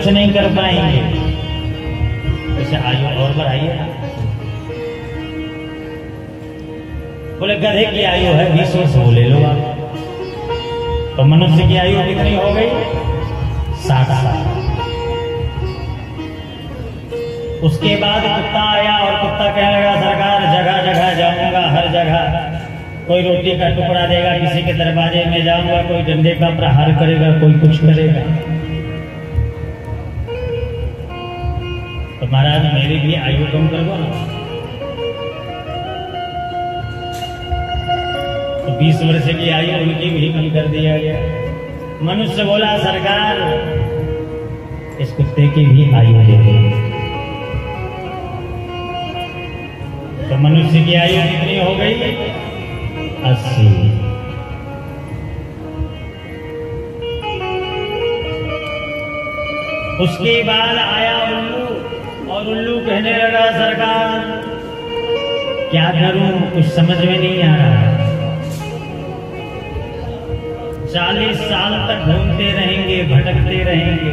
कुछ नहीं कर पाएंगे। इसे आयु और बढ़ाइए ना। बोले गधे की आयु है 20 वर्ष, वो ले लो आप। तो मनुष्य की आयु कितनी हो गई? 60 साल। उसके बाद कुत्ता आया और कुत्ता कहने लगा सरकार जगह जगह जाऊंगा, हर जगह कोई रोटी का टुकड़ा देगा, किसी के दरवाजे में जाऊंगा, कोई डंडे का प्रहार करेगा, कोई कुछ करेगा। तो महाराज मेरी भी आयु कम कर दो ना। तो 20 वर्ष की आयु उनकी भी कम कर दिया गया। मनुष्य बोला सरकार इस कुत्ते की भी आयु दे दो। तो मनुष्य की आयु कितनी हो गई? 80। उसके बाद आया उल्लू और उल्लू कहने लगा सरकार क्या करूं, कुछ समझ में नहीं आ रहा। 40 साल तक घूमते रहेंगे, भटकते रहेंगे।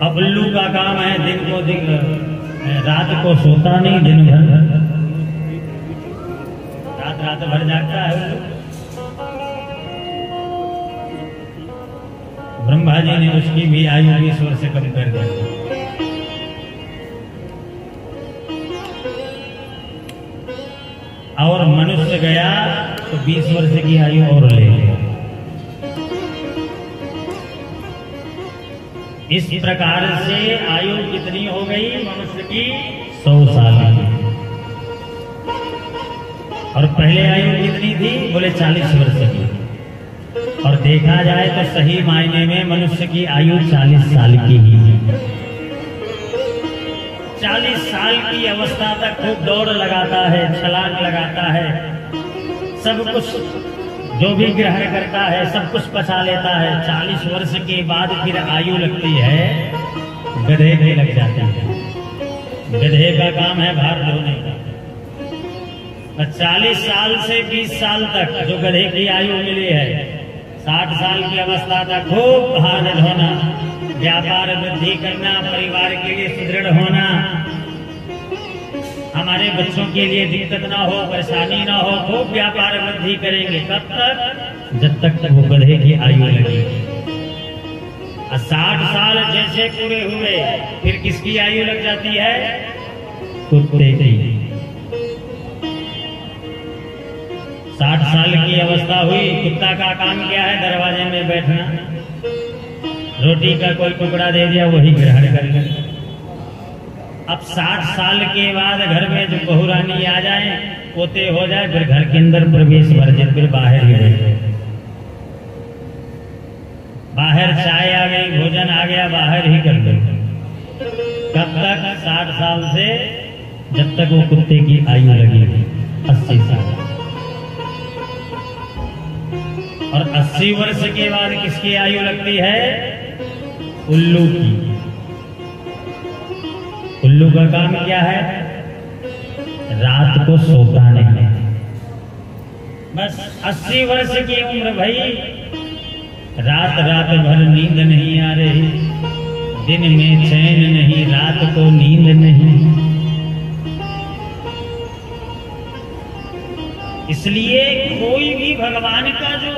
अब उल्लू का काम है दिन को रात को सोता नहीं, दिन भर रात भर जागता है उल्लू। ब्रह्मा जी ने उसकी भी आयु 20 वर्ष कम कर दी। और मनुष्य गया तो 20 वर्ष की आयु और ले लिया। इस प्रकार से आयु कितनी हो गई मनुष्य की? 100 साल की। और पहले आयु कितनी थी? बोले 40 वर्ष की। और देखा जाए तो सही मायने में मनुष्य की आयु 40 साल की ही है। 40 साल की अवस्था तक खूब दौड़ लगाता है, छलांग लगाता है, सब कुछ जो भी ग्रहण करता है सब कुछ पचा लेता है। 40 वर्ष के बाद फिर आयु लगती है गधे की लग जाती है। गधे का काम है भार ढोने का। 40 साल से 20 साल तक जो गधे की आयु मिली है, 60 साल की अवस्था तक खूब भार ढोना, व्यापार वृद्धि करना, परिवार के लिए सुदृढ़ होना, हमारे बच्चों के लिए दिक्कत ना हो, परेशानी ना हो, खूब व्यापार वृद्धि करेंगे। कब तक? जब तक वो गधे की आयु लगेगी। 60 साल जैसे पूरे हुए फिर किसकी आयु लग जाती है? कुत्ते की। 60 साल की अवस्था हुई, कुत्ता का काम क्या है? दरवाजे में बैठना, रोटी का कोई टुकड़ा दे दिया वही ग्रहण कर लिया। अब 60 साल के बाद घर में जो बहू रानी आ जाए, पोते हो जाए, फिर घर के अंदर प्रवेश वर्जित, फिर बाहर ही रहे। बाहर चाय आ गई, भोजन आ गया, बाहर ही कर लो। कब तक? 60 साल से जब तक वो कुत्ते की आयु लगेगी 80 साल। और 80 वर्ष के बाद किसकी आयु लगती है? उल्लू की। उल्लू का काम क्या है? रात को सोता नहीं। बस 80 वर्ष की उम्र भाई, रात भर नींद नहीं आ रही, दिन में चैन नहीं, रात को नींद नहीं। इसलिए कोई भी भगवान का जो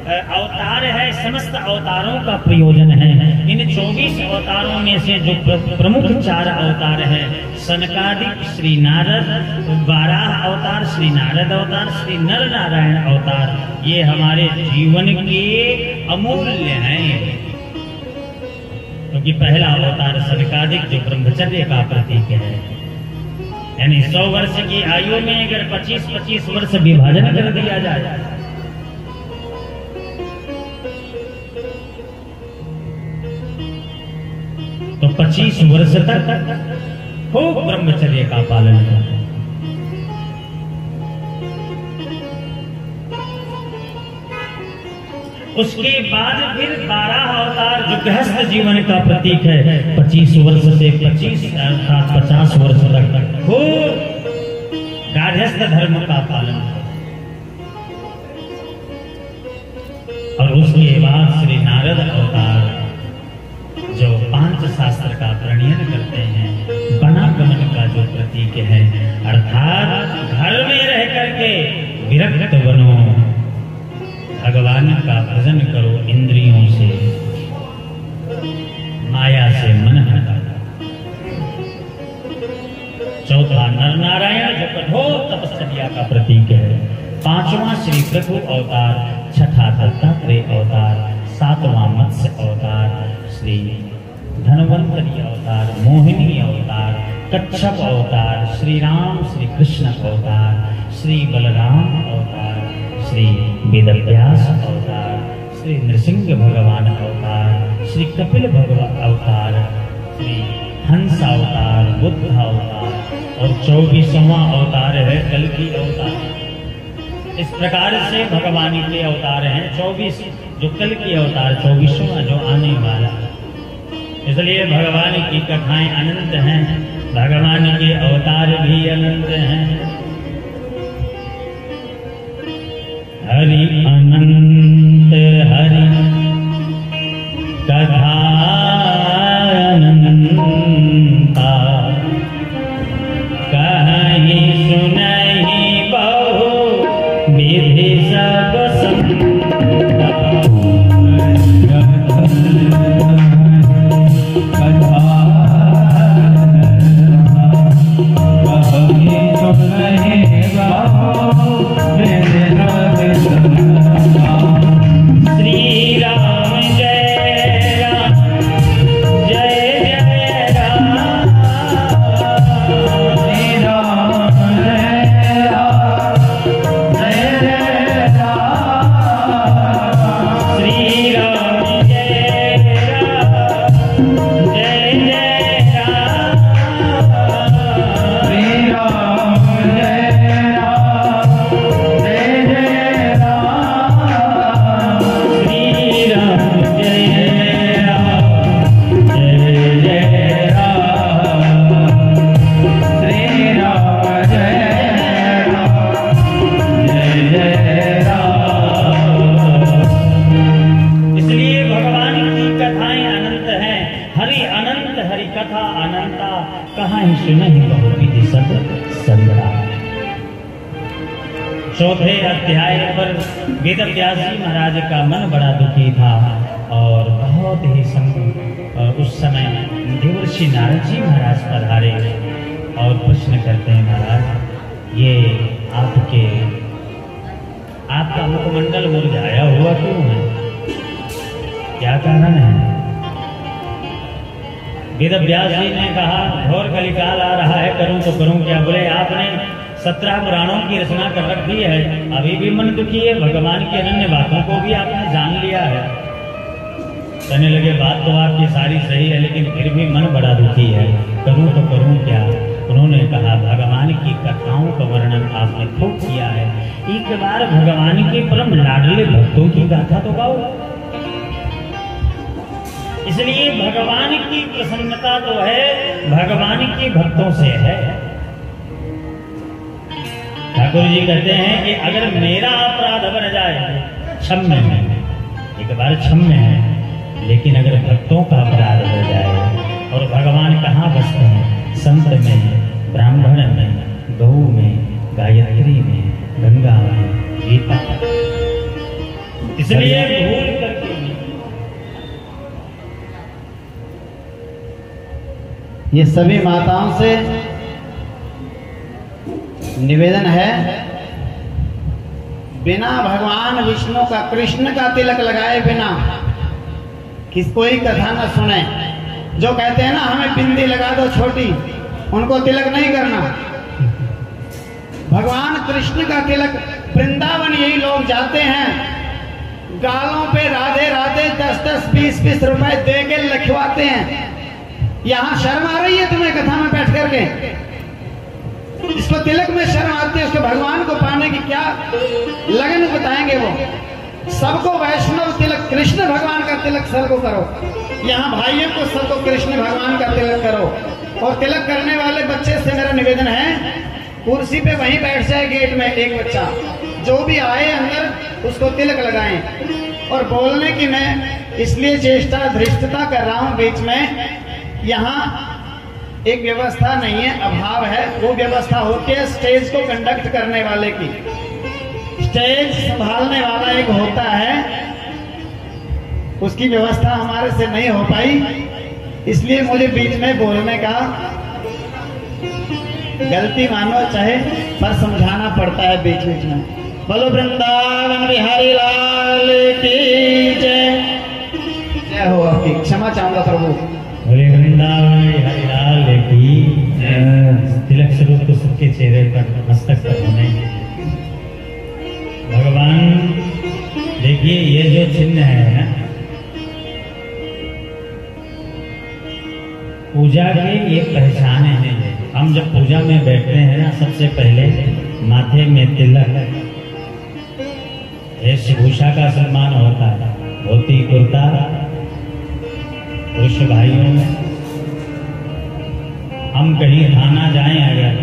अवतार है, समस्त अवतारों का प्रयोजन है। इन 24 अवतारों में से जो प्रमुख 4 अवतार हैं, सनकादिक श्री नारद, 12 अवतार श्री नारद अवतार, श्री नर नारायण अवतार, ये हमारे जीवन के अमूल्य हैं। क्योंकि पहला अवतार सनकादिक जो ब्रह्मचर्य का प्रतीक है, यानी 100 वर्ष की आयु में अगर 25-25 वर्ष विभाजन कर दिया जाए तो 25 वर्ष तक खूब ब्रह्मचर्य का पालन करें। उसके बाद फिर 12 अवतार जो गृहस्थ जीवन का प्रतीक है, 25 वर्ष से 50 वर्ष तक खूब गार्हस्थ धर्म का पालन। और उसके बाद श्री नारद अवतार जो पांच शास्त्र का प्रणयन करते हैं, वनागमन का जो प्रतीक है, अर्थात घर में रह करके विरक्त बनो, भगवान का भजन करो, इंद्रियों से माया से मन हटा। चौथा नर नारायण जो कठोर तपस्या का प्रतीक है। पांचवा श्री प्रभु अवतार, छठा दत्तात्रेय अवतार, सातवां मत्स्य अवतार, श्री धन्वंतरी अवतार, मोहिनी अवतार, कच्छप अवतार, श्री राम श्री कृष्ण अवतार, श्री बलराम अवतार, श्री वेदव्यास अवतार, श्री नृसिंह भगवान अवतार, श्री कपिल भगवान अवतार, श्री हंस अवतार, बुद्ध अवतार और 24वां अवतार है कल्कि अवतार। इस प्रकार से भगवान के अवतार हैं 24, जो कल्कि अवतार 24वां जो आने वाला। इसलिए भगवान की कथाएं अनंत हैं, भगवान के अवतार भी अनंत हैं। हरि अनंत हरि कथा अनंता, कहीं सुनहि बहु विधि सब संता। चौथे अध्याय पर वेदव्यास जी महाराज का मन बड़ा दुखी था और बहुत ही उस समय देवर्षि नारद जी महाराज पधारे और प्रश्न करते हैं, महाराज ये आपका मुखमंडल मुरझाया हुआ क्यों है, क्या कारण है? वेदव्यास जी ने कहा घोर कलिकाल आ रहा है, करूं तो करूं क्या? बोले आपने 17 पुराणों की रचना कर रखी है, अभी भी मन दुखी है, भगवान की अनन्य बातों को भी आपने जान लिया है। कहने लगे बात तो आपकी सारी सही है, लेकिन फिर भी मन बड़ा दुखी है, करूं तो करूं क्या? उन्होंने कहा भगवान की कथाओं का वर्णन आपने खूब किया है, एक बार भगवान के परम लाडले भक्तों की गाथा तो गाओ। इसलिए भगवान की प्रसन्नता तो है, भगवान के भक्तों से है। ठाकुर जी कहते हैं कि अगर मेरा अपराध बन जाए क्षम्य है, एक बार क्षम्य है, लेकिन अगर भक्तों का अपराध हो जाए, और भगवान कहाँ बसते हैं? संत में, ब्राह्मण में, गौ में, गायत्री में, गंगा में, गीता। इसलिए भूल करके ये सभी माताओं से निवेदन है, बिना भगवान विष्णु का, कृष्ण का तिलक लगाए बिना किस कोई कथा न सुने। जो कहते हैं ना हमें बिंदी लगा दो छोटी, उनको तिलक नहीं करना। भगवान कृष्ण का तिलक, वृंदावन यही लोग जाते हैं, गालों पे राधे राधे 10-10, 20-20 रुपए दे के लिखवाते हैं। यहाँ शर्म आ रही है तुम्हें कथा में बैठ करके? जिसको तिलक में शर्म आती है उसको भगवान को पाने की क्या लगन बताएंगे वो। सबको वैष्णव तिलक, कृष्ण भगवान का तिलक सबको करो। यहाँ भाइयों को सबको कृष्ण भगवान का तिलक करो। और तिलक करने वाले बच्चे से मेरा निवेदन है, कुर्सी पे वहीं बैठ जाए गेट में एक बच्चा, जो भी आए अंदर उसको तिलक लगाएं। और बोलने की मैं इसलिए चेष्टा धृष्टता कर रहा हूं बीच में। यहाँ एक व्यवस्था नहीं है, अभाव है। वो व्यवस्था होती है स्टेज को कंडक्ट करने वाले की, स्टेज संभालने वाला एक होता है, उसकी व्यवस्था हमारे से नहीं हो पाई, इसलिए मुझे बीच में बोलने का गलती मानो चाहे, पर समझाना पड़ता है बीच बीच में। बोलो वृंदावन बिहारी लाल की जय। जय हो आपकी, क्षमा चाहूंगा प्रभु। बोले वृंदावन बिहारी लाल की तिलक स्वरूप तो सबके चेहरे पर मस्तक पर होने। भगवान देखिए ये जो चिन्ह है ना, पूजा की एक पहचान है। हम जब पूजा में बैठते हैं ना, सबसे पहले माथे में तिलक, वेशभूषा का सम्मान होता है, धोती कुर्ता पुरुष भाइयों में। हम कहीं थाना जाएं अगर,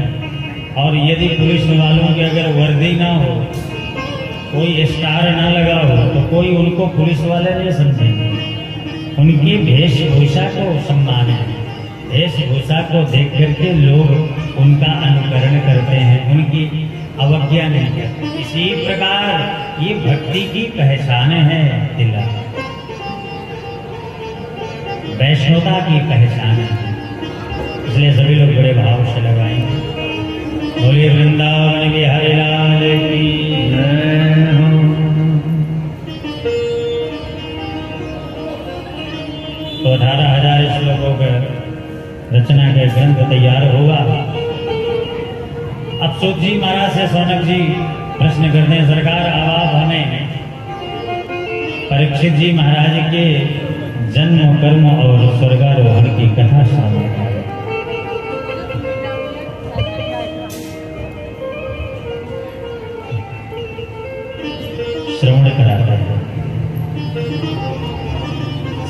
और यदि पुलिस वालों की अगर वर्दी ना हो, कोई स्टार ना लगा हो, तो कोई उनको पुलिस वाले नहीं समझेंगे। उनकी वेशभूषा को सम्मान है, वेशभूषा को देख करके लोग उनका अनुकरण करते हैं, उनकी अवज्ञा नहीं करते। इसी प्रकार ये भक्ति की पहचान है तिलक, वैष्णवता की पहचान है। इसलिए सभी लोग बड़े भाव से लगाएंगे। बोलिए वृंदावन बिहारी लाल की जय हो। तो 18,000 श्लोकों का रचना का ग्रंथ तैयार हुआ। अब सूत जी महाराज से सौनक जी प्रश्न करते हैं, सरकार अब हमें परीक्षित जी महाराज के जन्म कर्म और स्वर्गारोहण की कथा सुनाएं। श्रवण कराता है।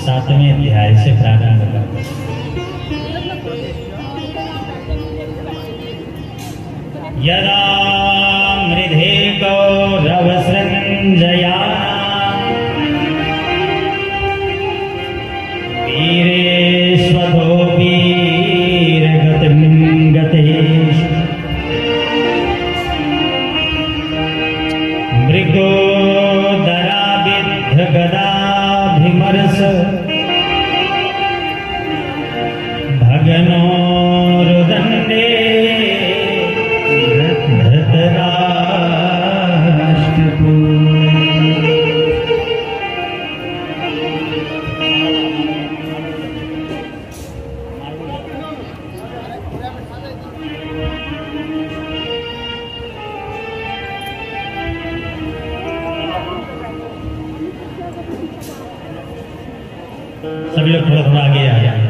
7वें अध्याय से प्रारंभ करते हैं। यदा मृधे कौरव सृंजया वीरेश्वतो वीरगतिं गतेश मृगोदराभिद्ध गदाभिमर्श भगनोरुदण्डे सभी लोग थोड़ा थोड़ा आगे आ जाए।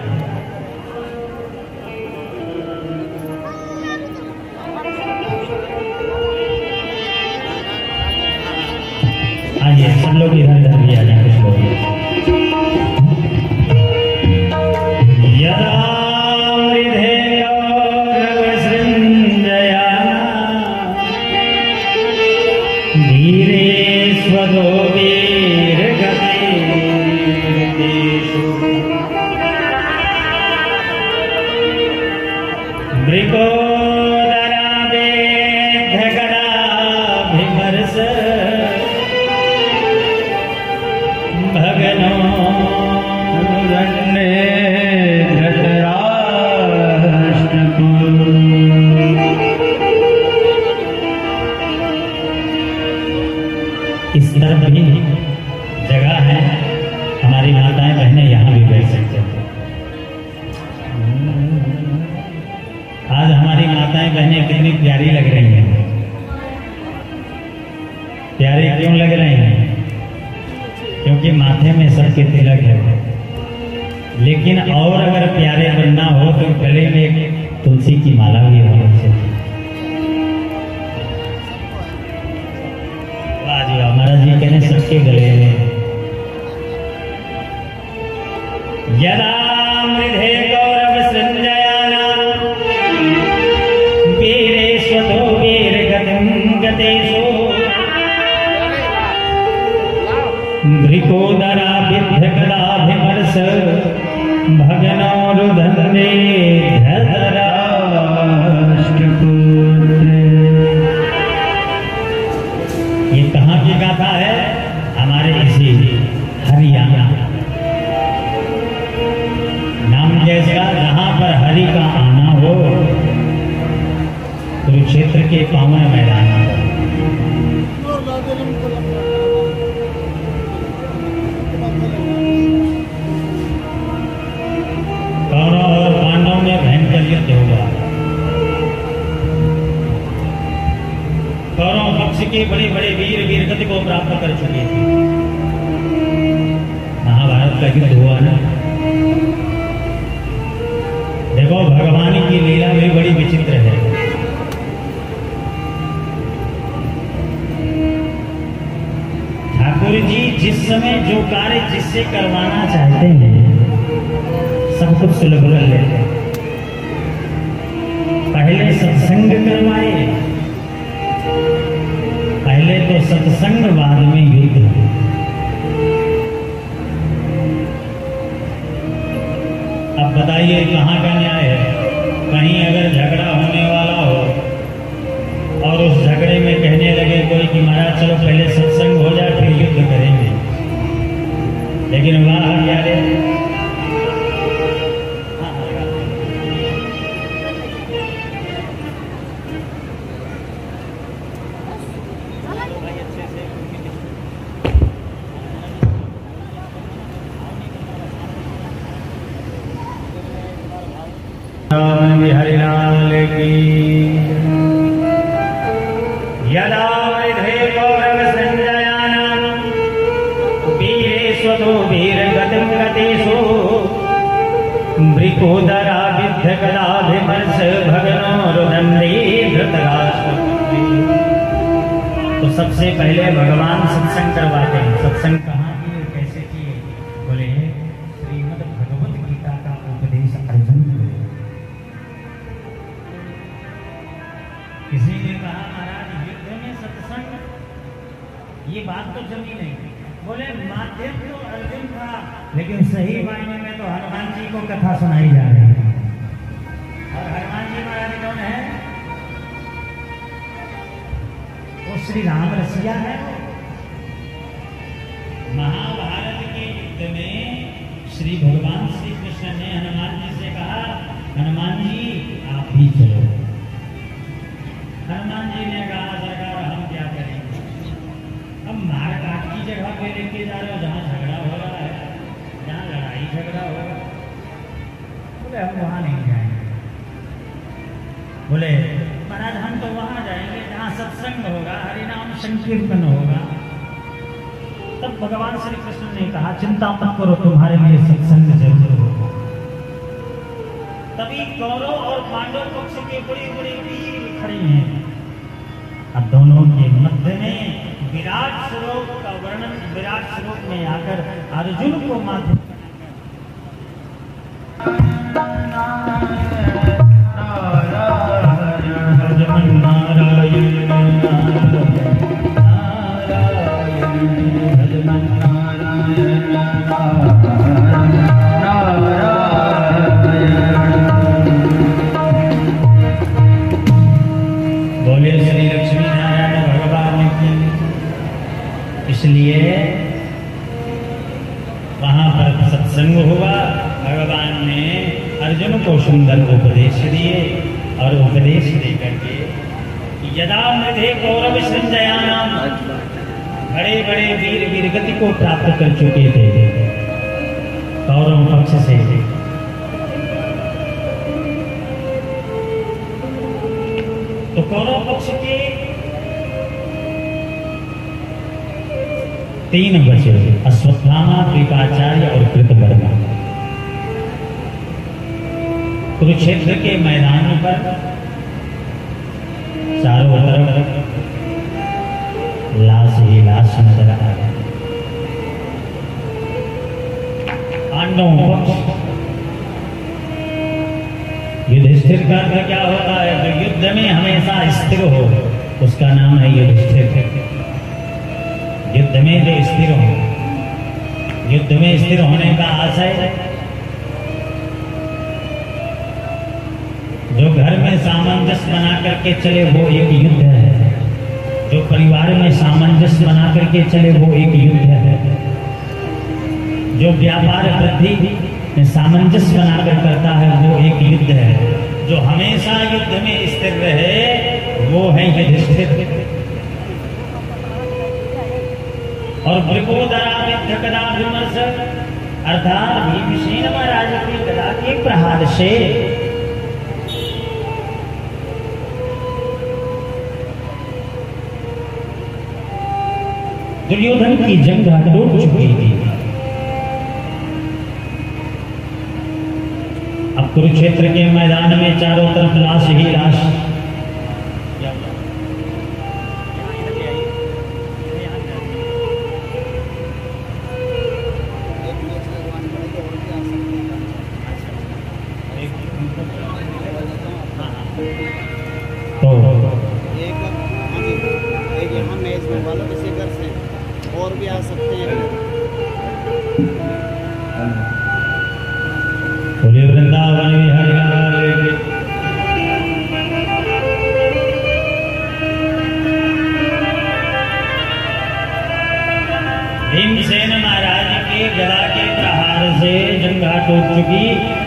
आइए सब लोग इधर इधर भी आ जाए। कुछ लोग यदा मृधे कौरव सृंजया वीरेश्वरो वीरगतिर्देषु मृगोदराभिमर्श भगनो रण्ये इस तरफ भी जगह है, हमारी माताएं बहनें यहाँ भी बैठ सकते हैं। आज हमारी माताएं बहनें कितनी प्यारी लग रही हैं। प्यारी क्यों लग रही हैं? क्योंकि माथे में सबके तिलक है। लेकिन और अगर प्यारे बनना हो तो गले में एक तुलसी की माला भी होनी चाहिए। महाराज जी कहने सबके गले में। यदा मृधे कौरव सृंजयानां वीरेश्वतो वीरगतिं गतेषु मृगोदराभिद्ध भगनोरुदन्ते धृतराष्ट्रपुत्र। ये कहाँ की गाथा है? हमारे इसी हरियाणा नाम जैसा जहां पर हरि का आना हो, कुरुक्षेत्र के पावन मैदान पर। कौरव और पांडव में भयंकर युद्ध हुआ। कौरव पक्ष के बड़े बड़े वीर वीरगति को प्राप्त कर चुके थे। महाभारत का युद्ध हुआ ना। देखो भगवान की लीला भी बड़ी विचित्र है। ठाकुर जी जिस समय जो कार्य जिससे करवाना चाहते हैं सब कुछ सुलभ कर लेते हैं। पहले सत्संग करवाए, पहले तो सत्संग बाद में युद्ध। अब बताइए कहाँ का न्याय है? कहीं अगर झगड़ा होने वाला हो और उस झगड़े में कहने लगे कोई कि महाराज चलो पहले सत्संग हो जाए फिर युद्ध करेंगे, लेकिन वहां क्या रे हरिलाल की। यदा वृद्धे कौरव संजयानां वीरेष्वतो वीरगतिं गतेषु मृकोदरा विद्धकलाभिमर्श भगनोरुदन्ते धृतराष्ट्रपुत्र। तो सबसे पहले भगवान सत्संग करवाते हैं। सत्संग कहाँ किए, कैसे किए? बोले श्रीमद् भगवत गीता का उपदेश अर्जुन को। किसी ने कहा महाराज युद्ध में सत्संग, ये बात तो जमी नहीं। बोले माध्यम तो अर्जुन था, लेकिन सही मायने में तो हनुमान जी को कथा सुनाई जा रही है। और हनुमान जी महाराज कौन है? वो श्री राम रसिया है। महाभारत के युद्ध में श्री भगवान श्री कृष्ण ने हनुमान जी से कहा हनुमान जी आप भी चलो। हनुमान जी ने कहा सरकार हम क्या करेंगे, हम मार काट की जगह पे लेके जा रहे हो जहाँ झगड़ा हो रहा है, जहाँ लड़ाई झगड़ा हो रहा है। बोले हम वहाँ नहीं जाएंगे। बोले महाराज हम तो वहाँ जाएंगे जहाँ सत्संग होगा, हरिनाम संकीर्तन होगा। तब भगवान श्री कृष्ण ने कहा चिंता मत करो, तुम्हारे लिए सत्संग जरूर होगा। तभी कौरव और पांडव पक्ष के बड़े बड़े वीर खड़े हैं। अब दोनों के मध्य में विराट स्वरूप का वर्णन विराट स्वरूप में आकर अर्जुन को माध्यम बोले श्री लक्ष्मी नारायण भगवान की। इसलिए वहां पर सत्संग हुआ। भगवान ने अर्जुन को सुंदर उपदेश दिए और उपदेश देकर के यदा मृधे कौरव संजयानां, बड़े बड़े वीर वीरगति को प्राप्त कर चुके थे कौरव पक्ष से। तो कौरव पक्ष के 3 बचे, अश्वत्थामा, कृपाचार्य और कृतवर्मा। कुरुक्षेत्र के मैदान पर चारों तरफ लाश ही लाश नजर आ रही। पांडवों पक्ष युधिष्ठिर का अर्थ क्या होता है? जो युद्ध में हमेशा स्थिर हो उसका नाम है युधिष्ठिर। युद्ध में जो स्थिर हो, युद्ध में स्थिर होने का आशय सामंजस्य बना करके चले वो एक युद्ध है। जो परिवार में सामंजस्य बना करके चले वो एक युद्ध है। जो व्यापार वृद्धि सामंजस्य बनाकर करता है वो एक युद्ध है। जो हमेशा युद्ध में स्थिर रहे वो है युधिष्ठिर। और वृकोदरा विद्ध गदा विमर्श अर्थात भीमसेन महाराज की गदा के प्रहार से दुर्योधन की जंघा टूट चुकी थी। अब कुरुक्षेत्र के मैदान में चारों तरफ लाश ही लाश। तो एक यहाँ मैच में वाला बेसेकर से और भी आ सकते हैं। बोले वृंदावन विहारी लाल की। भीमसेन महाराज के गदा के प्रहार से जंघा टूट चुकी।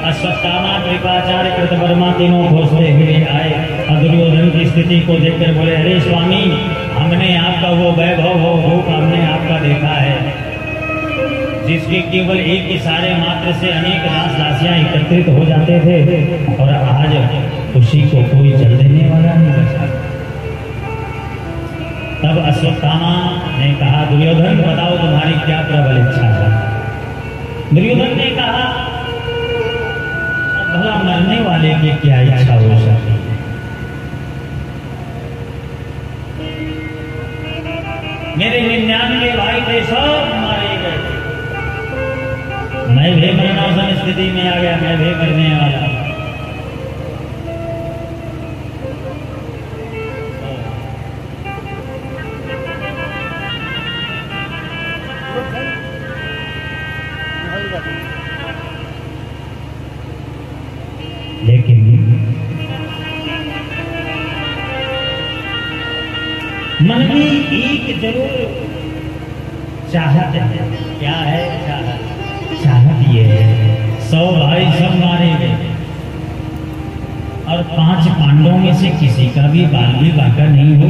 अश्वत्थामा कृपाचार्य कृतवर्मा तीनों घोषते हुए आए। दुर्योधन की स्थिति को देखकर बोले अरे स्वामी, हमने आपका वो वैभव वो रूप हमने आपका देखा है जिसके केवल एक इशारे मात्र से अनेक दास दासियां एकत्रित हो जाते थे, और आज उसी को कोई जल देने वाला नहीं बचा। तब अश्वत्थामा ने कहा दुर्योधन बताओ तुम्हारी क्या प्रबल इच्छा है। दुर्योधन ने कहा भला मरने वाले की क्या इच्छा हो सकती है। मेरे 99 भाई थे सब मारे गए। मैं भी मरणासन स्थिति में आ गया, मैं भी मरने वाला। लेकिन मन में एक जरूर चाहत है। क्या है चाहत? चाहत ये है 100 भाई सब मारे गए और 5 पांडवों में से किसी का भी बाल भी बांका नहीं हो।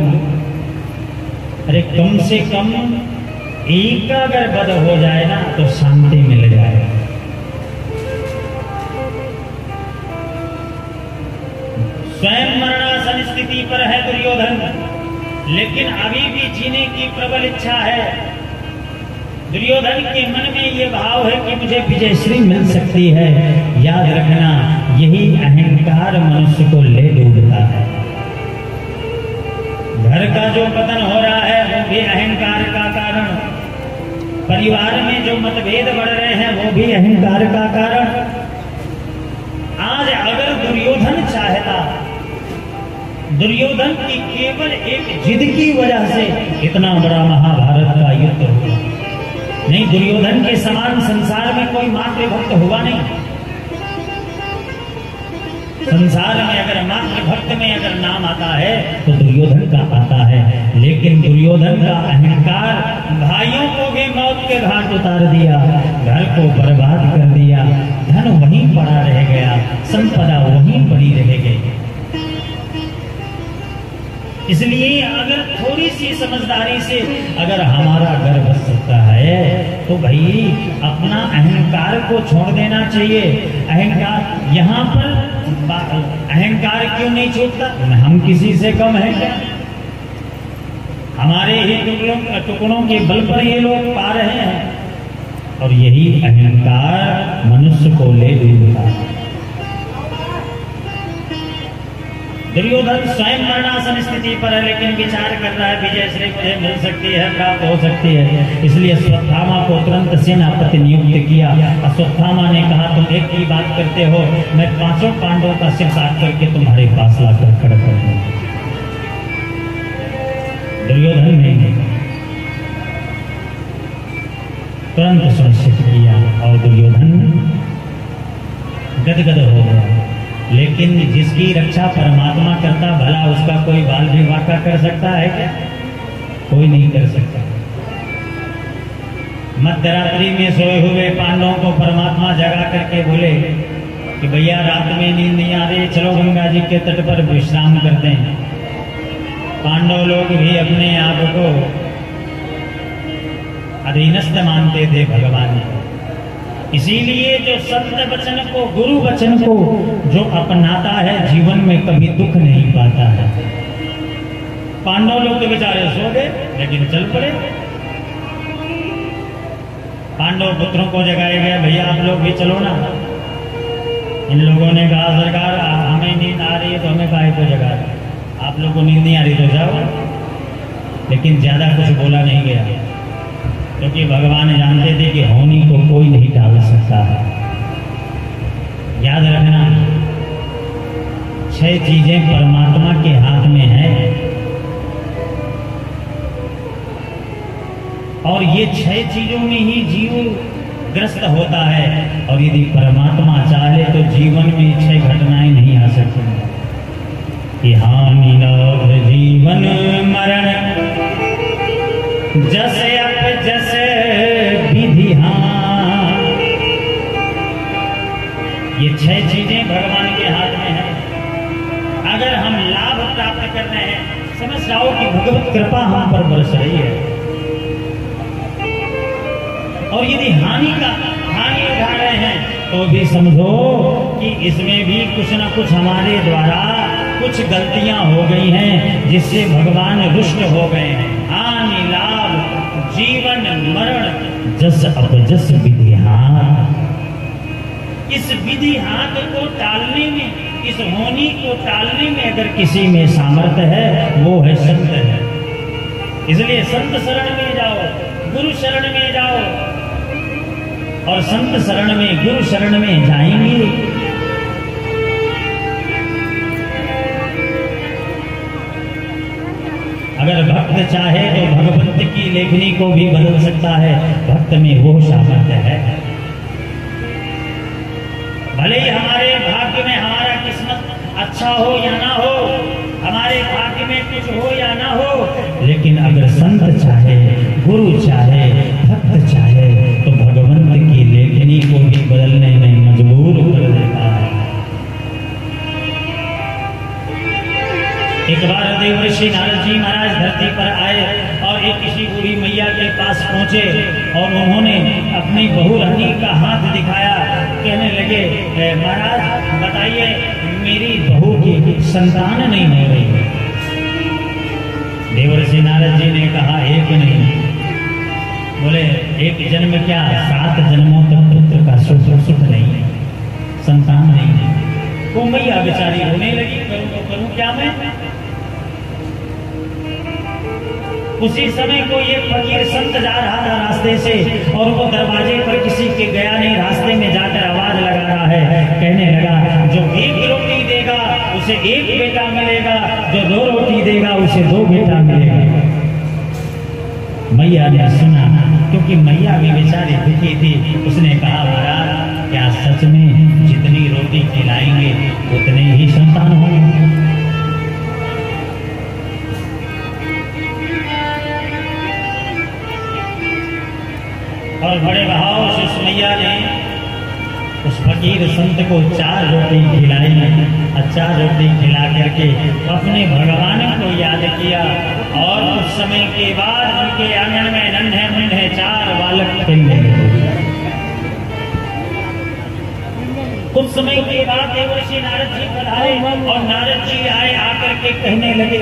अरे कम से कम एक का अगर वध हो जाए ना तो शांति मिल जाए। स्वयं मरणासन स्थिति पर है दुर्योधन, लेकिन अभी भी जीने की प्रबल इच्छा है। दुर्योधन के मन में ये भाव है कि मुझे विजयश्री मिल सकती है। याद रखना यही अहंकार मनुष्य को ले डूबता है। घर का जो पतन हो रहा है वो भी अहंकार का कारण, परिवार में जो मतभेद बढ़ रहे हैं वो भी अहंकार का कारण। आज अगर दुर्योधन चाहता, दुर्योधन की केवल एक जिद की वजह से इतना बड़ा महाभारत का युद्ध हुआ नहीं। दुर्योधन के समान संसार में कोई मातृभक्त हुआ नहीं। संसार में अगर मातृभक्त में अगर नाम आता है तो दुर्योधन का आता है। लेकिन दुर्योधन का अहंकार भाइयों को भी मौत के घाट उतार दिया, घर को बर्बाद कर दिया, धन वहीं पड़ा रह गया, संपदा वहीं पड़ी रह गई। इसलिए अगर थोड़ी सी समझदारी से अगर हमारा घर बच सकता है तो भाई अपना अहंकार को छोड़ देना चाहिए। अहंकार यहाँ पर अहंकार क्यों नहीं छूटता? हम किसी से कम हैं क्या? हमारे ही टुकड़ों के बल पर ये लोग पा रहे हैं, और यही अहंकार मनुष्य को ले डूबता है। दुर्योधन स्वयं मरणासन स्थिति पर है, लेकिन विचार कर रहा है विजयश्री मुझे मिल सकती है, प्राप्त हो सकती है। इसलिए अश्वत्थामा को तुरंत सेनापति नियुक्त किया। अश्वत्थामा ने कहा तुम एक ही बात करते हो, मैं 5 पांडवों का सिर काट करके तुम्हारे पास लाकर खड़ा कर दूंगा। दुर्योधन ने तुरंत सुनिश्चित किया और दुर्योधन गदगद हो गया। लेकिन जिसकी रक्षा परमात्मा करता, भला उसका कोई बाल भी वाका कर सकता है क्या? कोई नहीं कर सकता। मध्यरात्रि में सोए हुए पांडवों को परमात्मा जगा करके बोले कि भैया रात में नींद नहीं आ रही, चलो गंगा जी के तट पर विश्राम करते हैं। पांडव लोग भी अपने आप को अधीनस्थ मानते थे भगवान को। इसीलिए जो सत्य वचन को, गुरु वचन को जो अपनाता है, जीवन में कभी दुख नहीं पाता है। पांडव लोग तो बेचारे सो गए, लेकिन चल पड़े। पांडव पुत्रों को जगाया गया, भैया आप लोग भी चलो ना। इन लोगों ने कहा सरकार हमें नींद आ रही है तो हमें काहे को जगा रहे, आप लोग को नींद नहीं आ रही तो जाओ। लेकिन ज्यादा कुछ बोला नहीं गया, क्योंकि भगवान जानते थे कि होनी को कोई नहीं टाल सकता है। याद रखना, 6 चीजें परमात्मा के हाथ में है, और ये 6 चीजों में ही जीव ग्रस्त होता है। और यदि परमात्मा चाहे तो जीवन में 6 घटनाएं नहीं आ सकती कि हानि लाभ जीवन मरण जस अप जस विधि। हाँ, ये 6 चीजें भगवान के हाथ में है। अगर हम लाभ प्राप्त कर रहे हैं, समझ जाओ कि भगवत कृपा हम पर बरस रही है। और यदि हानि उठा रहे हैं तो भी समझो कि इसमें भी कुछ न कुछ हमारे द्वारा कुछ गलतियां हो गई हैं, जिससे भगवान रुष्ट हो गए हैं। हानि लाभ जीवन मरण जस अपजस विधि हाथ। इस विधि हाथ को टालने में, इस होनी को टालने में अगर किसी में सामर्थ्य है, वो है संत है। इसलिए संत शरण में जाओ, गुरु शरण में जाओ, और संत शरण में, गुरु शरण में जाएंगे अगर भक्त चाहे तो भगवंत की लेखनी को भी बदल सकता है। भक्त में वो सामर्थ्य है। भले ही हमारे भाग्य में, हमारा किस्मत अच्छा हो या ना हो, हमारे भाग्य में कुछ हो या ना हो, लेकिन अगर संत चाहे, गुरु चाहे, भक्त चाहे तो भगवंत की लेखनी को भी बदलने में मजबूर कर देता है। एक बार देवर्षि नारद जी महाराज धरती पर आए और एक किसी बूढ़ी मैया के पास पहुंचे और उन्होंने अपनी बहुरानी का हाथ दिखाया। कहने लगे महाराज बताइए, मेरी बहू की संतान नहीं हो रही है। देवर्षि नारद जी ने कहा एक नहीं, बोले एक जन्म क्या, 7 जन्मों तक पुत्र का सुख नहीं है, संतान नहीं है। वो मैया बेचारी रोने लगी, करूं तो करूं क्या मैं। उसी समय को ये फकीर संत जा रहा था रास्ते से, और वो दरवाजे पर किसी के गया नहीं, रास्ते में जाकर आवाज लगा रहा है। कहने लगा जो 1 रोटी देगा उसे 1 बेटा मिलेगा, जो 2 रोटी देगा उसे 2 बेटा मिलेगा। मैया ने सुना, क्योंकि मैया भी बेचारी दुखी थी। उसने कहा महाराज क्या सच में जितनी रोटी खिलाएंगे उतने ही संतान होंगे? और बड़े भाव से उस मैया ने उस फकीर संत को 4 रोटी खिलाई, और 4 रोटी खिला करके अपने भगवान को याद किया। और कुछ समय के बाद उनके आंगन में नन्हे मुन्ने 4 बालक खेलने लगे। कुछ समय के बाद देवर्षि नारद जी पधारे और नारद जी आए, आकर के कहने लगे,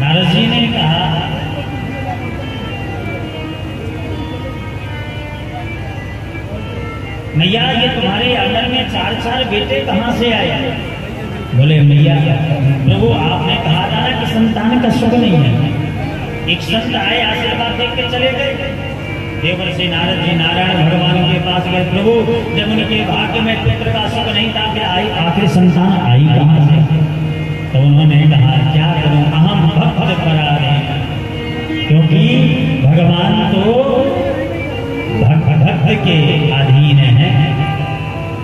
नारद जी ने कहा मैया ये तुम्हारे आंगन में 4 बेटे कहाँ से आए? बोले मैया प्रभु आपने कहा था ना कि संतान का सुख नहीं है। एक संत आए, आशीर्वाद देख के चले गए। देवर्षि नारद जी नारायण भगवान के पास गए, प्रभु जब उनके भाग्य में पुत्र का सुख नहीं था, फिर आई आखिर संतान आई कहाँ से? तो उन्होंने कहा क्या करूं, अहम भक्त करा रहे, क्योंकि भगवान तो भक्त के अधीन है।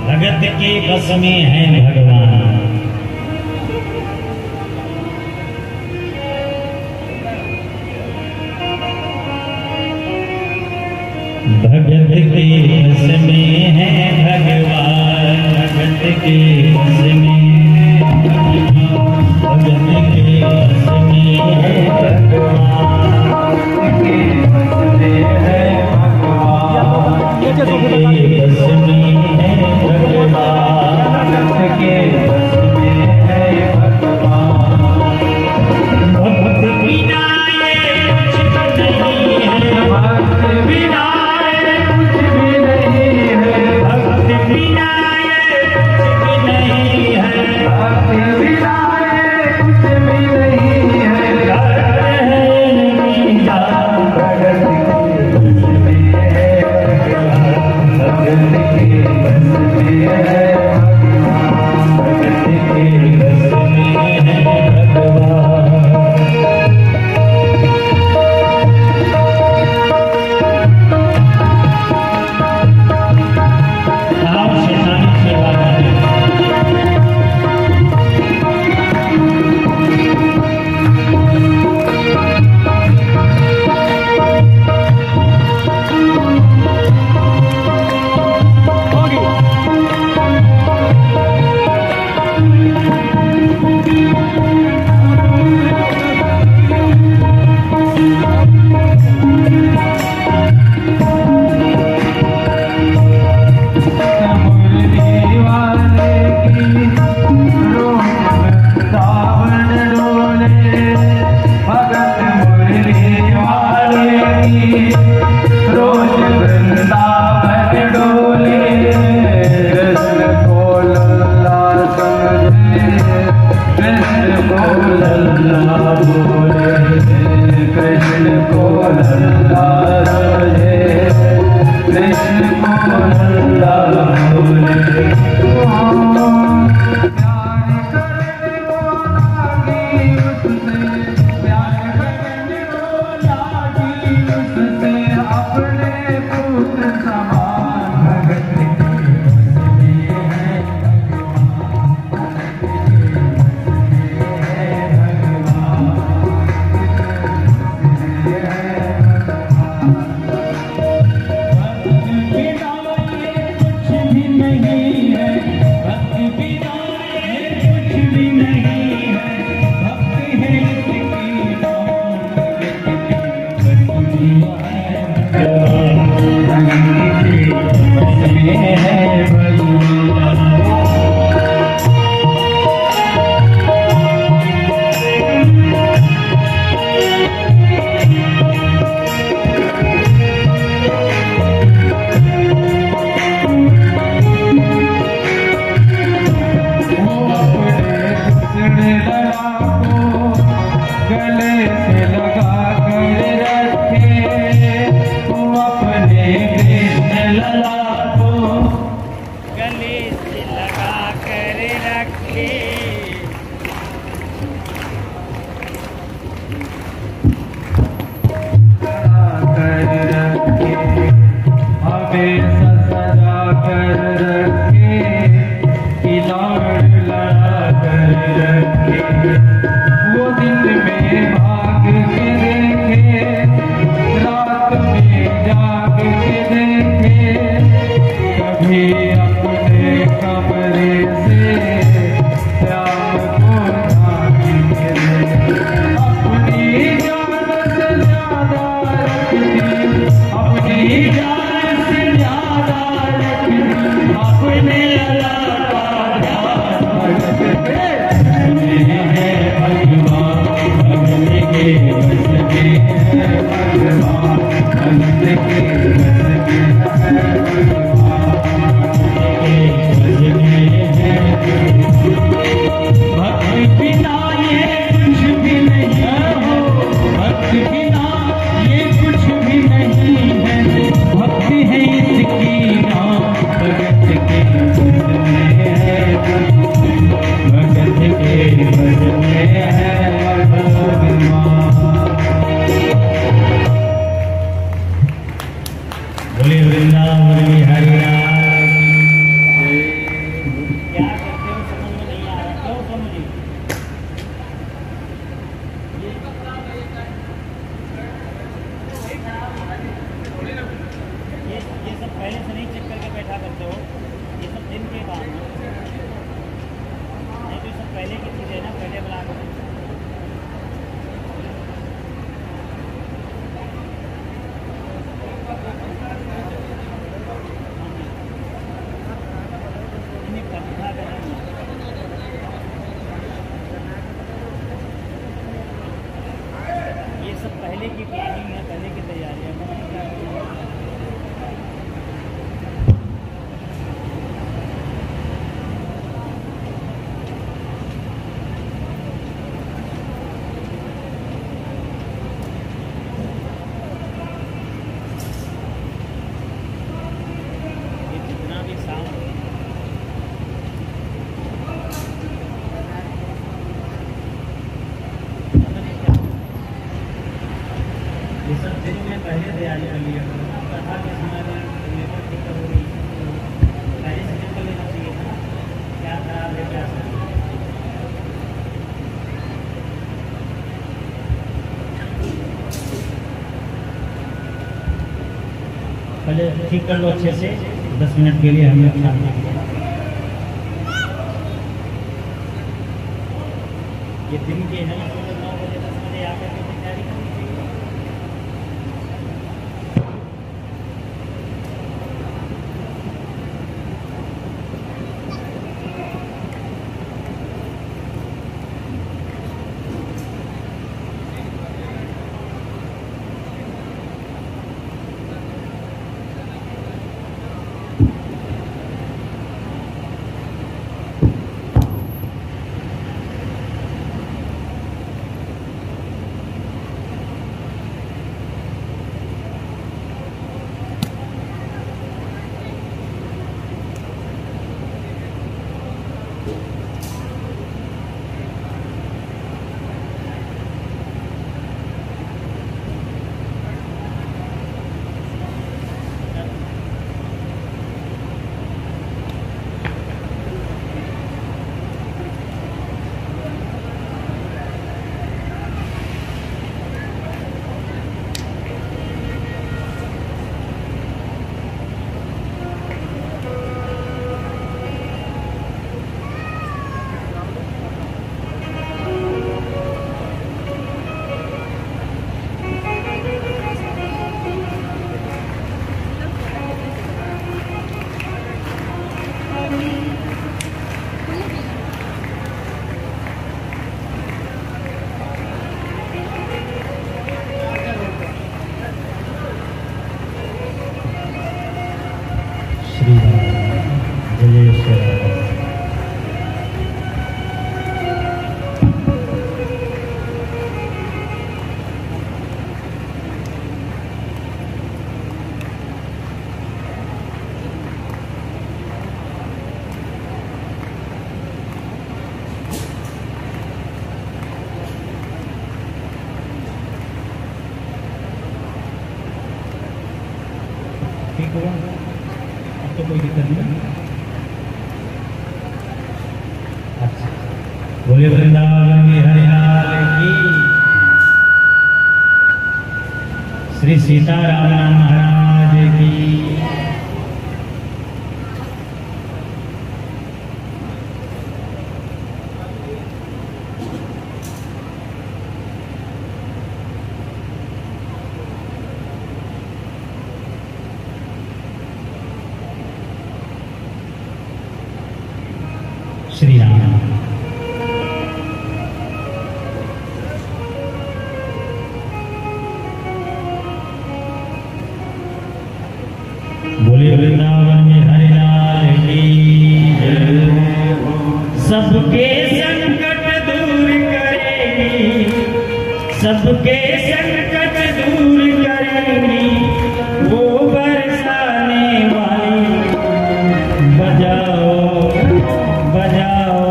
भगत भगत के बस में है भगवान। भगत के बस में है भगवान, भगत के बस में भगत के बस में है भगवान, के बस में है भगवान, के बस में है भगवान, के बस में है भगवान। भक्त बिना ये कुछ नहीं है, भक्त बिना भगवान पहले ठीक कर लो अच्छे से, 10 मिनट के लिए हमें शांति। ये दिन के हैं 9 बजे 10 बजे आकर के तैयारी करनी चाहिए। ठीक हुआ, अब तो कोई दिक्कत नहीं। अच्छा, बोले वृंदावन में हरिलाल की, श्री सीताराम महाराज की। श्री राम। बोले वृंदावन में हरिलाल की, सबके संकट दूर करेगी, सबके संकट दूर करेगी, वो बरसाने वाली। बजाओ बजाओ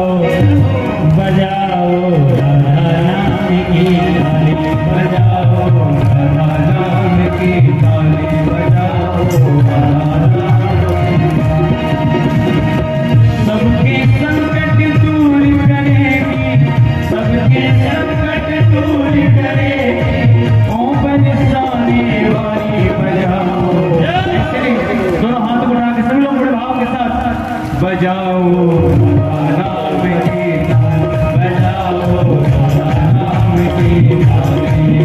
बजाओ राधा नाम की ताली, बजाओ राधा नाम की ताली, बजाओ राधा। सबके संकट दूर करेगी, सबके संकट दूर करेगी, ओ बरसाने वाली। बजाओ, दोनों हाथ उठा के सभी लोग बड़े भाव के साथ बजाओ नाम की ताली, बजाओ नाम की ताली।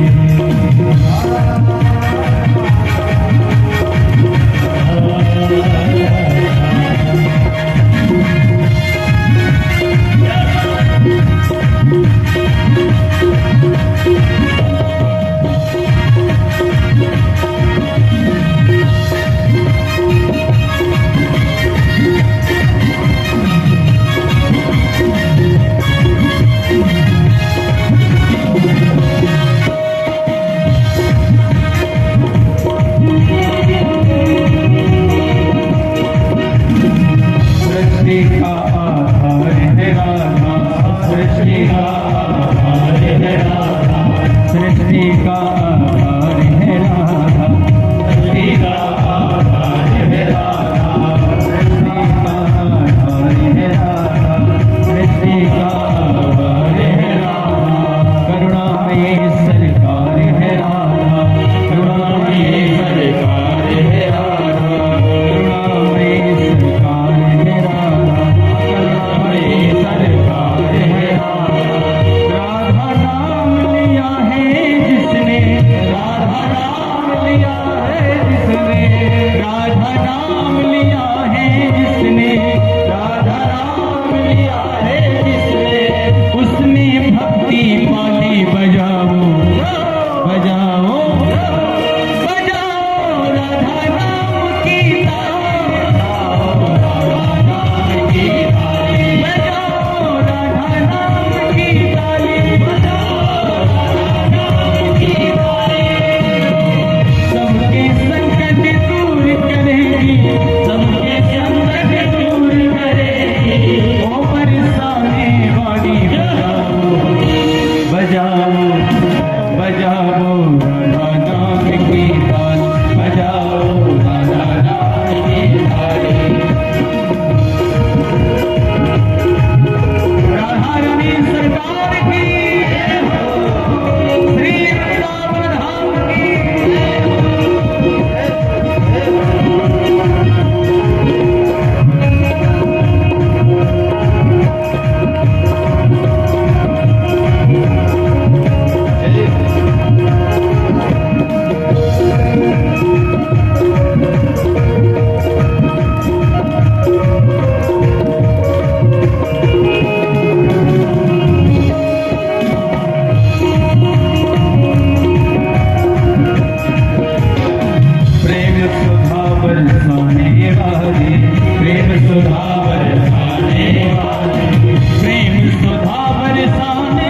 सुधा बरसाने वाली, प्रेम सुधा बरसाने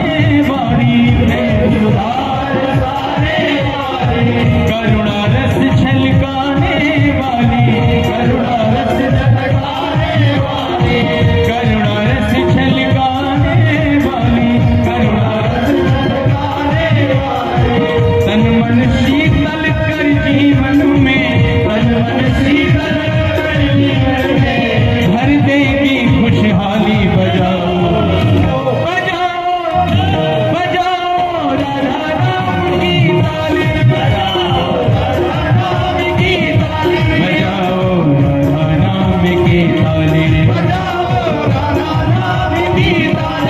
वाली, प्रेम सुधा बरसाने वाली, करुणा रस छलकाने वाली, करुणा रस छलकाने वाली, करुणा रस छलकाने वाली, करुणा रस छलकाने वाली, तन मन शीतल कर जीवन में, तन मन शीतल कर जीवन में भर देगी खुशहाली। बजाओ बजाओ बजाओ राधा नाम की ताली, बजाओ राधा नाम की ताली, बजाओ राधा नाम की ताली, बजाओ राधा नाम की ताली।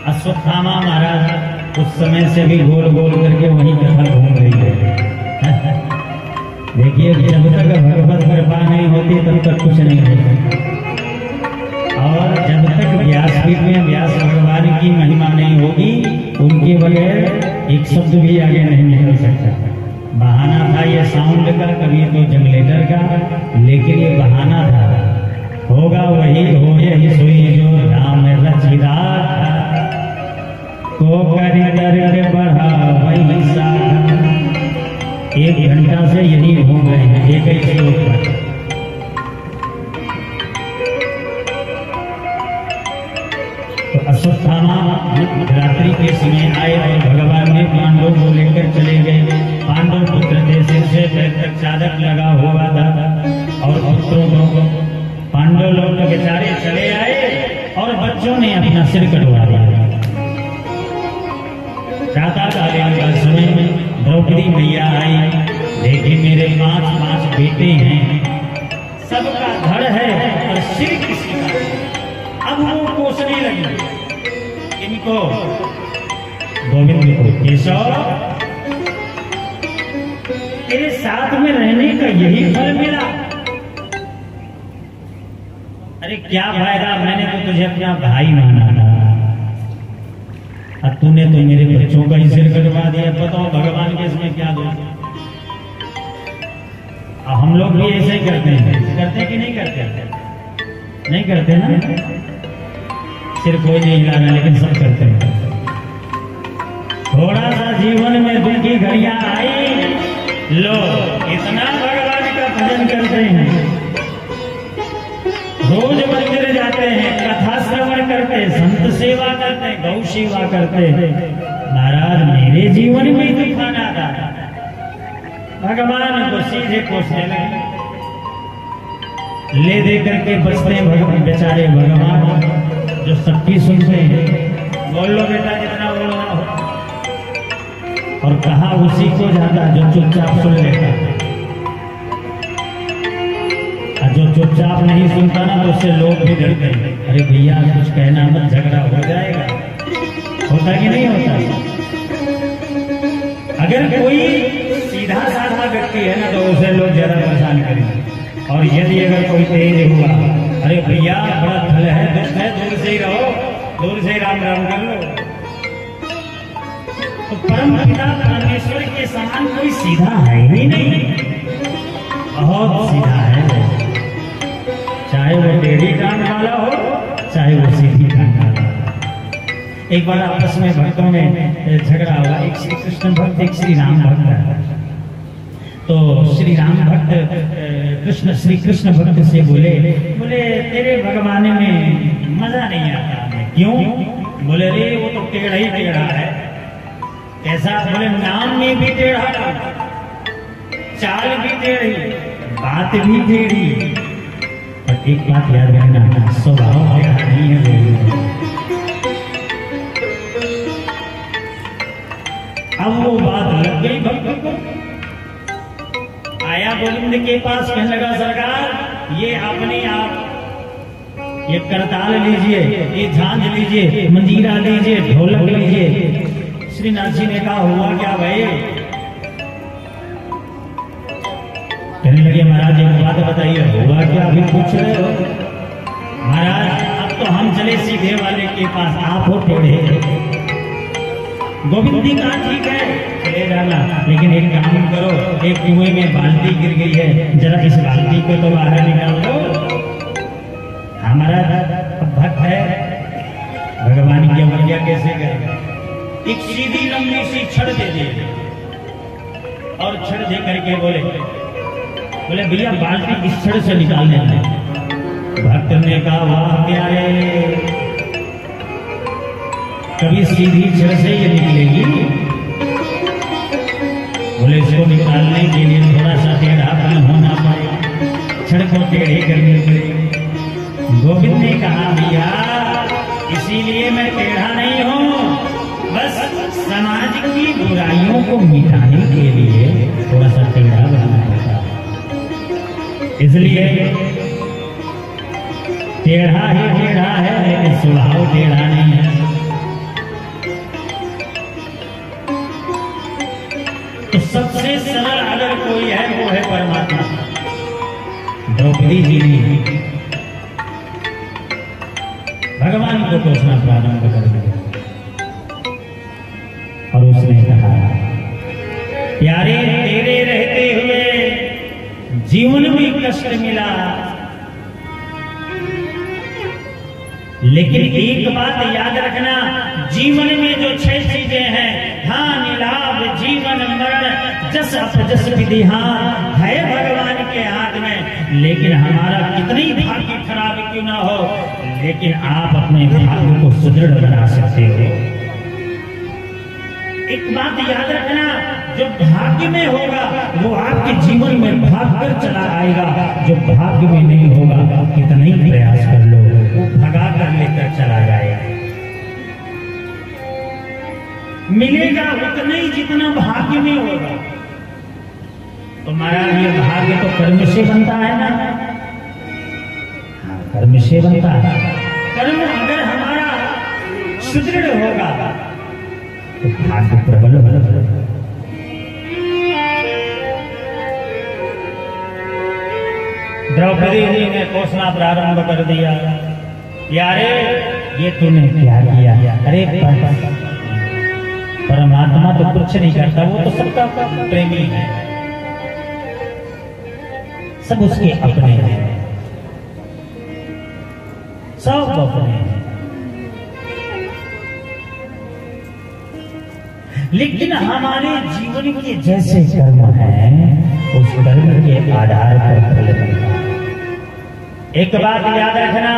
अश्वत्थामा महाराज उस समय से भी गोल गोल करके वही कथा घूम रही है। देखिए, जब तक भगवत कृपा नहीं होती तब तक कुछ नहीं होता, और जब तक व्यासपीठ में व्यास भगवान की महिमा नहीं होगी उनके बगैर एक शब्द भी आगे नहीं निकल सकता। बहाना था ये साउंड का, कभी तो जनरेटर का, लेकिन ये बहाना था। होगा वही हो यही सोई जो राम रचिदार को कर दर्द बढ़ा वही साधा। 1 घंटा से यही घूम रहे हैं एक ही श्लोक पर। तो अश्वत्थामा रात्रि के समय आए और भगवान ने पांडव को लेकर चले गए। पांडव पुत्र थे, सिर से पैर तक चादर लगा हुआ था, और पुत्रों को पांडव लोग बेचारे चले आए और बच्चों ने अपना सिर कटवा दिया। प्रातःकालीन का समय में द्रौपदी मैया आई, देखी मेरे 5 बेटे हैं, सबका धड़ है और सिर किसी का। अब वो कोसने लगी इनको, गोविंद को, केशव तेरे साथ में रहने का यही फल मिला। अरे क्या फायदा, मैंने तो तुझे अपना भाई माना था, अब तूने तो मेरे बच्चों का ही सिर कटवा दिया। बताओ भगवान के इसमें क्या दोष। और हम लोग भी ऐसे ही करते हैं कि नहीं करते? नहीं करते ना, सिर्फ कोई नहीं हिलाना, लेकिन सब करते हैं। थोड़ा सा जीवन में दुख की घड़ियां आई, लो इतना भगवान का भजन करते हैं, रोज मंदिर जाते हैं, कथा श्रवण करते, संत सेवा करते, गौ सेवा करते। महाराज मेरे जीवन में तूफान आता, भगवान को सीधे कोसने लगे, ले दे करके बचते हैं भगवान बेचारे भगवान जो सबकी सुनते हैं। बोल लो बेटा जितना बोलना हो, और कहा उसी को जाता जो चुपचाप सुन लेता, और जो चुपचाप नहीं सुनता ना तो उससे लोग भी डरते हैं, अरे भैया कुछ कहना मत, झगड़ा हो जाएगा। होता कि नहीं होता? अगर कोई सीधा साधा व्यक्ति है ना तो उसे लोग ज्यादा परेशान करेंगे, और यदि अगर कोई तेज हुआ, अरे भैया बड़ा फल है, दुष्ट है, दूर से ही रहो, दूर से ही राम राम कर लो। तो परम पिता परमेश्वर के समान कोई सीधा है ही नहीं, बहुत सीधा है, चाहे वो टेढ़ी कान वाला हो, चाहे वो सीधी कान वाला। एक बार आपस में भक्तों में झगड़ा हुआ, एक श्री कृष्ण भक्त, एक श्री राम भक्त है। तो श्री राम भक्त श्री कृष्ण भक्त से बोले तेरे भगवान में मजा नहीं आता। क्यों? बोले रे वो तो टेढ़ा ही टेढ़ा है। कैसा? बोले नाम में भी टेढ़ा, चाल भी टेढ़ी, बात भी टेढ़ी, पर एक बात याद रखना, स्वभाव टेढ़ा नहीं है। अब वो बात लग गई भक्त को, आया गोविंद के पास, कहने लगा सरकार ये अपने आप ये करताल लीजिए, ये झांझ लीजिए, मंजीरा लीजिए, ढोलक लीजिए। श्रीनाथ जी ने कहा हुआ क्या भाई? कहने लगे महाराज एक बात बताइए, हुआ क्या? अभी पूछ रहे हो? महाराज अब तो हम चले सीधे वाले के पास, आप हो टेढ़े। गोविंद जी कहा ठीक है चले जाना, लेकिन एक काम करो, एक कुएं में बाल्टी गिर गई है, जरा इस बाल्टी को तो बाहर निकाल दो। हमारा भक्त है, भगवान की अवज्ञा कैसे करेगा? एक सीधी लंबी सी छड़ दे दी, और छड़ दे करके बोले भैया बाल्टी इस छड़ से निकाल देना। भक्त ने कहा वाह प्यारे, कभी सीधी छड़ से ये निकलेगी? बोले इसको निकालने के लिए थोड़ा सा टेढ़ापन होना पड़ेगा, छड़ को टेढ़ी करनी पड़ेगी। गोविंद ने कहा भैया इसीलिए मैं टेढ़ा नहीं हूँ, बस समाज की बुराइयों को मिटाने के लिए थोड़ा सा टेढ़ा बनना पड़ता है, इसलिए टेढ़ा ही टेढ़ा है, लेकिन स्वभाव टेढ़ा नहीं है। तो सबसे सरल अगर कोई है वो है परमात्मा। द्रौपदी जी ने भगवान को कोसना प्रारंभ कर दिया, और उसने कहा प्यारे तेरे रहते हुए जीवन में कष्ट मिला, लेकिन एक बात याद रखना, जीवन में जो 6 चीजें हैं, हानि लाभ जीवन मरण जस अपजस विधि, हाँ है भगवान के हाथ में। लेकिन हमारा कितनी भाग्य खराब क्यों ना हो, लेकिन आप अपने भाग्य को सुदृढ़ बना सकते हो। एक बात याद रखना, जो भाग्य में होगा वो आपके जीवन में भाग कर चला आएगा, जो भाग्य में नहीं होगा कितना ही प्रयास कर लो वो भगा कर लेकर चला जाएगा। मिलेगा उतना ही जितना भाग्य में होगा। तो महाराज ये भाग्य तो कर्म से बनता है ना, कर्म से बनता है। कर्म अगर हमारा सुदृढ़ होगा तो भाग्य प्रबल होगा। द्रौपदी जी ने कोसना प्रारंभ कर दिया, यारे ये तूने क्या किया? अरे परमात्मा तो कुछ नहीं करता, वो तो सबका प्रेमी है। सब उसके अपने हैं, सब अपने हैं। लेकिन हमारे जीवन के जैसे कर्म हैं, उस कर्म के आधार पर फल मिलता है। एक बात याद रखना,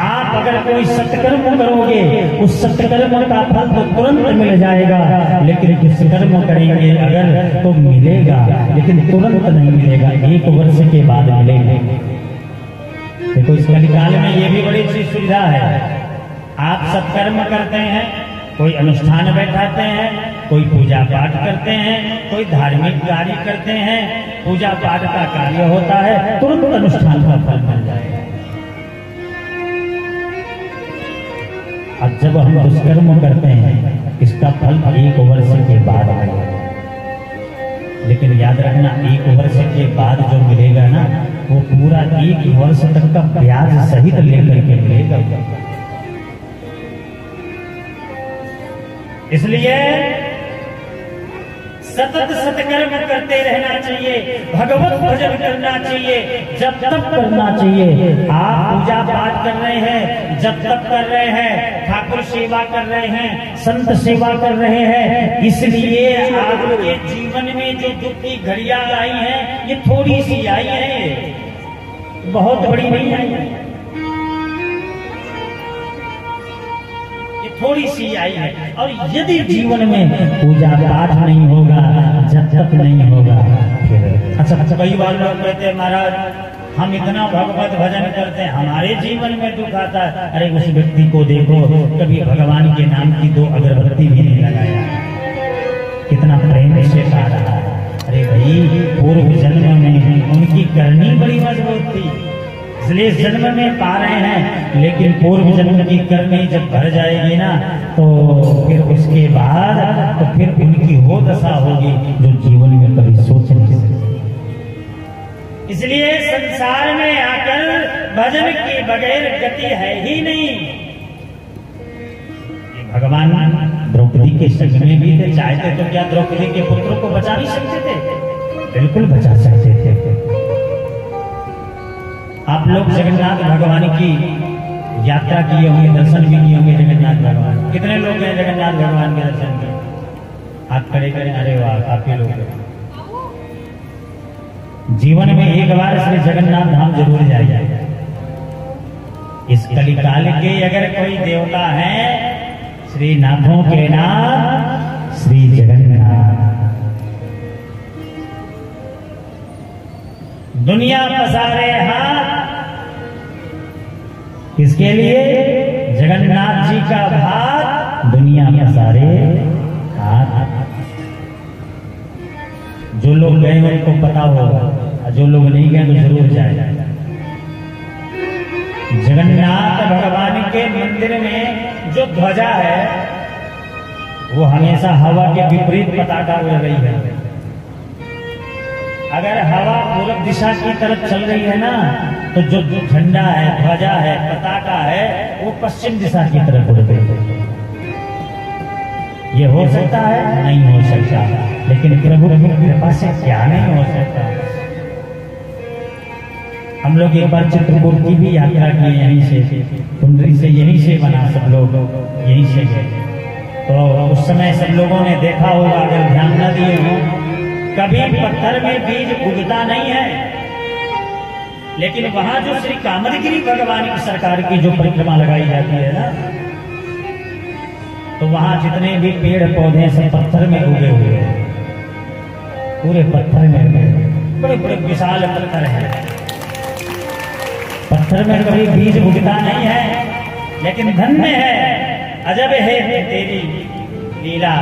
आप अगर कोई सत्कर्म करोगे, उस सत्कर्म का फल तो तुरंत मिल जाएगा, लेकिन दुष्कर्म करेंगे अगर तो मिलेगा, लेकिन तुरंत नहीं मिलेगा, 1 वर्ष के बाद मिलेगा। देखो इस कलिकाल में ये भी बड़ी अच्छी सुविधा है। आप सत्कर्म करते हैं, कोई अनुष्ठान बैठाते हैं, कोई पूजा पाठ करते हैं, कोई धार्मिक कार्य करते हैं, पूजा पाठ का कार्य होता है, तुरंत अनुष्ठान का फल मिल जाएगा। अब जब हम दुष्कर्म करते हैं, इसका फल 1 वर्ष के बाद मिलेगा। लेकिन याद रखना, 1 वर्ष के बाद जो मिलेगा ना, वो पूरा 1 वर्ष तक का ब्याज सहित लेकर के मिलेगा। इसलिए सतत सत्कर्म करते रहना चाहिए, भगवत भजन करना चाहिए, जब तक करना चाहिए। आप पूजा पाठ कर रहे हैं, जब तक कर रहे हैं, ठाकुर सेवा कर रहे हैं, संत सेवा कर रहे हैं, इसलिए आपके जीवन में जो दुख की घड़ियां आई हैं, ये थोड़ी सी आई है, बहुत बड़ी नहीं आई है, थोड़ी सी आई है। और यदि जीवन में पूजा पाठ नहीं होगा, जब तक नहीं होगा, फिर अच्छा कई बार लोग कहते हैं महाराज हम इतना भगवत भजन करते हैं, हमारे जीवन में दुख आता है। अरे उस व्यक्ति को देखो, कभी भगवान के नाम की 2 अगरबत्ती भी नहीं लगाया, कितना प्रेम से गा रहा है। अरे भाई, पूर्व जन्म में उनकी करनी बड़ी मजबूत थी, इसलिए जन्म में पा रहे हैं, लेकिन पूर्व जन्म की करनी जब भर जाएगी ना, तो फिर उसके बाद तो फिर उनकी वो दशा होगी जो जीवन में कभी सोच नहीं सकते। इसलिए संसार में आकर भजन के बगैर गति है ही नहीं। भगवान द्रौपदी के संग में भी थे, चाहते तो क्या द्रौपदी के पुत्रों को बचा नहीं सकते थे? बिल्कुल बचा सकते थे। आप लोग जगन्नाथ भगवान की यात्रा किए होंगे, दर्शन भी किए होंगे जगन्नाथ भगवान। कितने लोग हैं जगन्नाथ भगवान के दर्शन में? हाथ खड़े करें। अरे वाह, काफी लोग हैं। जीवन में एक बार श्री जगन्नाथ धाम जरूर जाइए। इस कलिकाल के अगर कोई देवता है, श्री नाथों के नाथ श्री जगन्नाथ। दुनिया पसारे हाथ किसके लिए? जगन्नाथ जी का भात दुनिया पसारे हाथ। जो लोग गए उनको पता होगा, जो लोग नहीं गए तो जरूर जाए। जगन्नाथ भगवान के मंदिर में जो ध्वजा है, वो हमेशा हवा के विपरीत पताका उड़ रही है। अगर हवा पूर्व दिशा की तरफ चल रही है ना, तो जो झंडा है, ध्वजा है, पताका है, वो पश्चिम दिशा की तरफ उड़ रही है। ये हो सकता है? नहीं हो सकता। लेकिन प्रभु की कृपा से क्या नहीं हो सकता। हम लोग एक बार चित्रकूट की भी यात्रा की, यहीं से कुंडली से, यहीं से बना, सब लोग यहीं से गए। तो उस समय सब लोगों ने देखा होगा, अगर ध्यान न दिए हो, कभी पत्थर में बीज उगता नहीं है, लेकिन वहां जो श्री कामदगिरी भगवान की सरकार की जो परिक्रमा लगाई जाती है ना, तो वहां जितने भी पेड़ पौधे सब पत्थर में उगे हुए हैं, पूरे पत्थर में, बड़े बड़े विशाल पत्थर है। पत्थर में कभी बीज उगता नहीं है, लेकिन धन्य है, अजब है तेरी लीला।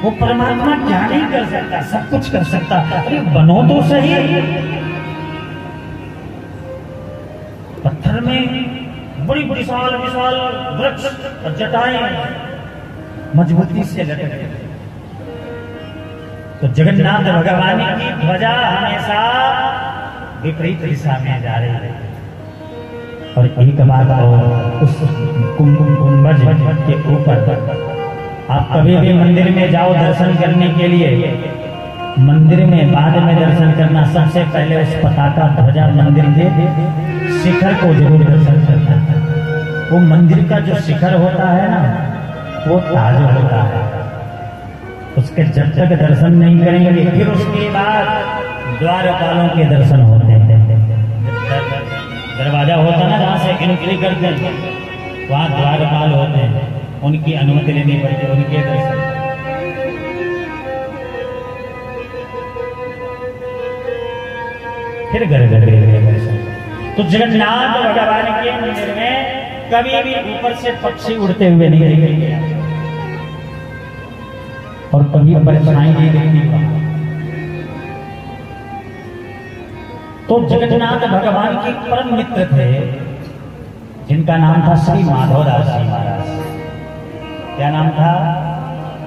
वो परमात्मा क्या नहीं कर सकता? सब कुछ कर सकता। अरे बनो तो सही। पत्थर में बड़ी विशाल विशाल वृक्ष और जटाएं मजबूती से लटके। तो जगन्नाथ भगवान की ध्वजा हमेशा विपरीत दिशा में जा रही है। और एक बात और, उस गुंबज के ऊपर आप कभी भी मंदिर में जाओ दर्शन करने के लिए, मंदिर में बाद में दर्शन करना, सबसे पहले उस पताका ध्वजा मंदिर के शिखर को जरूर दर्शन करना। वो मंदिर का जो शिखर होता है ना, वो ताज होता है। उसके जब तक दर्शन नहीं करेंगे फिर उसके बाद द्वारपालों के दर्शन होते हैं। दरवाजा होता है ना जहाँ से एंट्री करते हैं, वहाँ द्वारपाल होते हैं, उनकी अनुमति लेनी पड़ती है, उनके दर्शन। फिर गर्भगृह में दर्शन। तो जगन्नाथ भगवान के मंदिर में कभी भी ऊपर से पक्षी उड़ते हुए नहीं दिखेंगे और कभी परेशानी नहीं दिखेगी। तो जगन्नाथ भगवान के परम मित्र थे जिनका नाम था श्री माधवदास जी महाराज। क्या नाम था?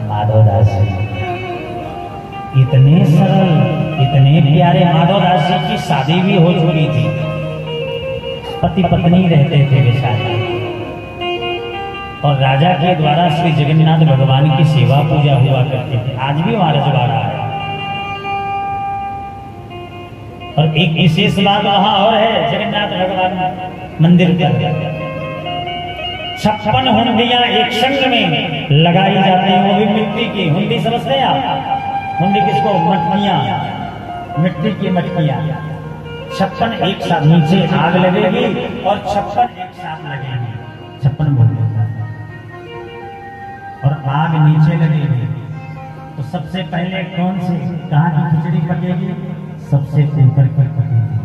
माधवदास जी। इतने सरल, इतने प्यारे माधवदास जी की शादी भी हो चुकी थी, पति पत्नी रहते थे बेचारे, और राजा के द्वारा श्री जगन्नाथ भगवान की सेवा पूजा हुआ करती थी। आज भी वहां रजवाड़ा है। और एक विशेष बात वहां और है, जगन्नाथ भगवान मंदिर के 56 हुंडियां एक संग में लगाई जाती हैं, वो भी मिट्टी की हुंडी। समझते हैं आप? हुंडी किसको? मटकियां, मिट्टी की मटकियां। 56 एक साथ, नीचे आग लगेगी और 56 एक साथ लगेगी। 56 बोलते और आग नीचे लगेगी। तो सबसे पहले कौन सी, कहाँ की खिचड़ी पकेगी? सबसे ऊपर की पकेगी।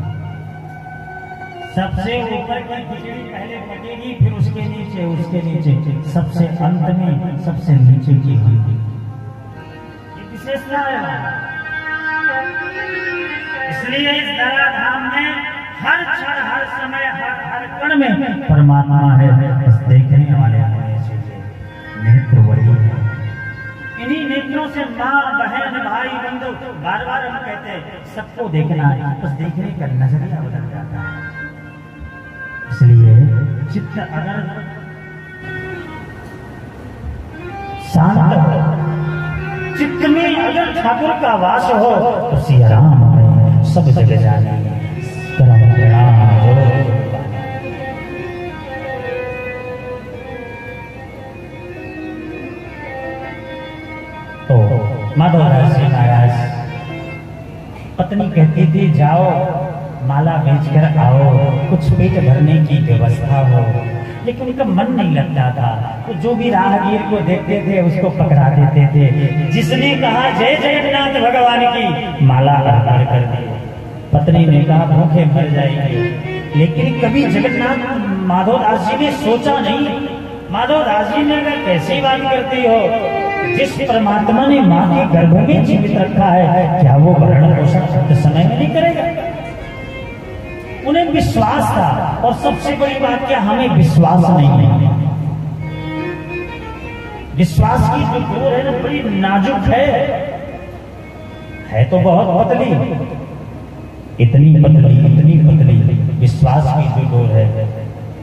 सबसे ऊपर की खिचड़ी पहले पकेगी, फिर उसके नीचे, उसके नीचे, सबसे अंत में सबसे नीचे की होगी। ये विशेषता है। इसलिए इस धराधाम में हर क्षण, हर समय, हर कण में परमात्मा है। बस देखने वाले होने चाहिए। नेत्र वही है। इन्हीं नेत्रों से माँ, बहन, भाई, बंधु, बार बार हम कहते हैं सबको देखना है। बस देखने का नजरिया बदल जाता है। इसलिए चित्त अगर शांत हो, चित्त में अगर ठाकुर का वास हो तो सिया राम में सब जगह जाने करम प्रणाम जो। तो माधवदास जी महाराज, पत्नी कहती थी जाओ माला बेचकर आओ, कुछ पेट भरने की व्यवस्था हो, लेकिन उनका मन नहीं लगता था। तो जो भी राहगीर को देखते थे उसको पकड़ा देते थे। जिसने कहा जय जगन्नाथ भगवान की, माला अर्पण कर दी। पत्नी ने कहा भूखे मर जाएंगे, लेकिन कभी जगन्नाथ माधवदास जी ने सोचा नहीं। माधवदास जी ने कहा कैसी बात करती हो, जिस परमात्मा ने माँ के गर्भ में जीवित रखा है, क्या वो भरण पोषण सत्य समय में नहीं करेगा? उन्हें विश्वास था। और सबसे बड़ी बात क्या, हमें विश्वास नहीं है। विश्वास की जो डोर है ना, बड़ी नाजुक है तो बहुत पतली, इतनी पतली विश्वास की जो डोर है।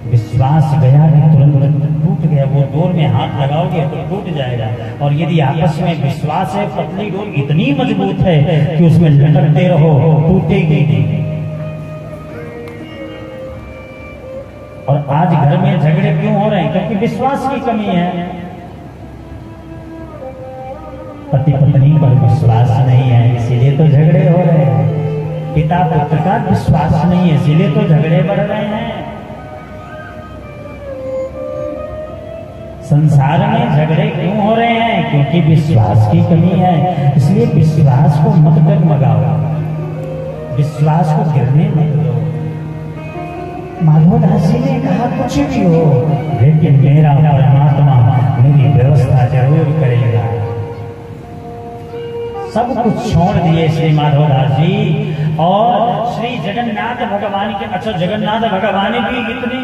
विश्वास गया कि तुरंत टूट गया। वो डोर में हाथ लगाओगे तो टूट जाएगा। और यदि आपस में विश्वास है, पतली डोर इतनी मजबूत है कि उसमें लटकते रहो, टूटेगी नहीं। और आज घर में झगड़े क्यों हो रहे हैं? क्योंकि विश्वास की कमी है। पति पत्नी पर विश्वास नहीं है, इसीलिए तो झगड़े हो रहे हैं। पिता पुत्र का विश्वास नहीं है, इसीलिए तो झगड़े बढ़ रहे हैं। संसार में झगड़े क्यों हो रहे हैं? क्योंकि विश्वास की कमी है। इसलिए विश्वास को मत डगमगाओ, विश्वास को गिरने मत दो। माधवदास जी ने कहा कुछ भी हो, लेकिन मेरा परमात्मा मेरी व्यवस्था जरूर करेगा। सब कुछ छोड़ दिए श्री माधवदास जी और श्री जगन्नाथ भगवान के। अच्छा, जगन्नाथ भगवान भी इतने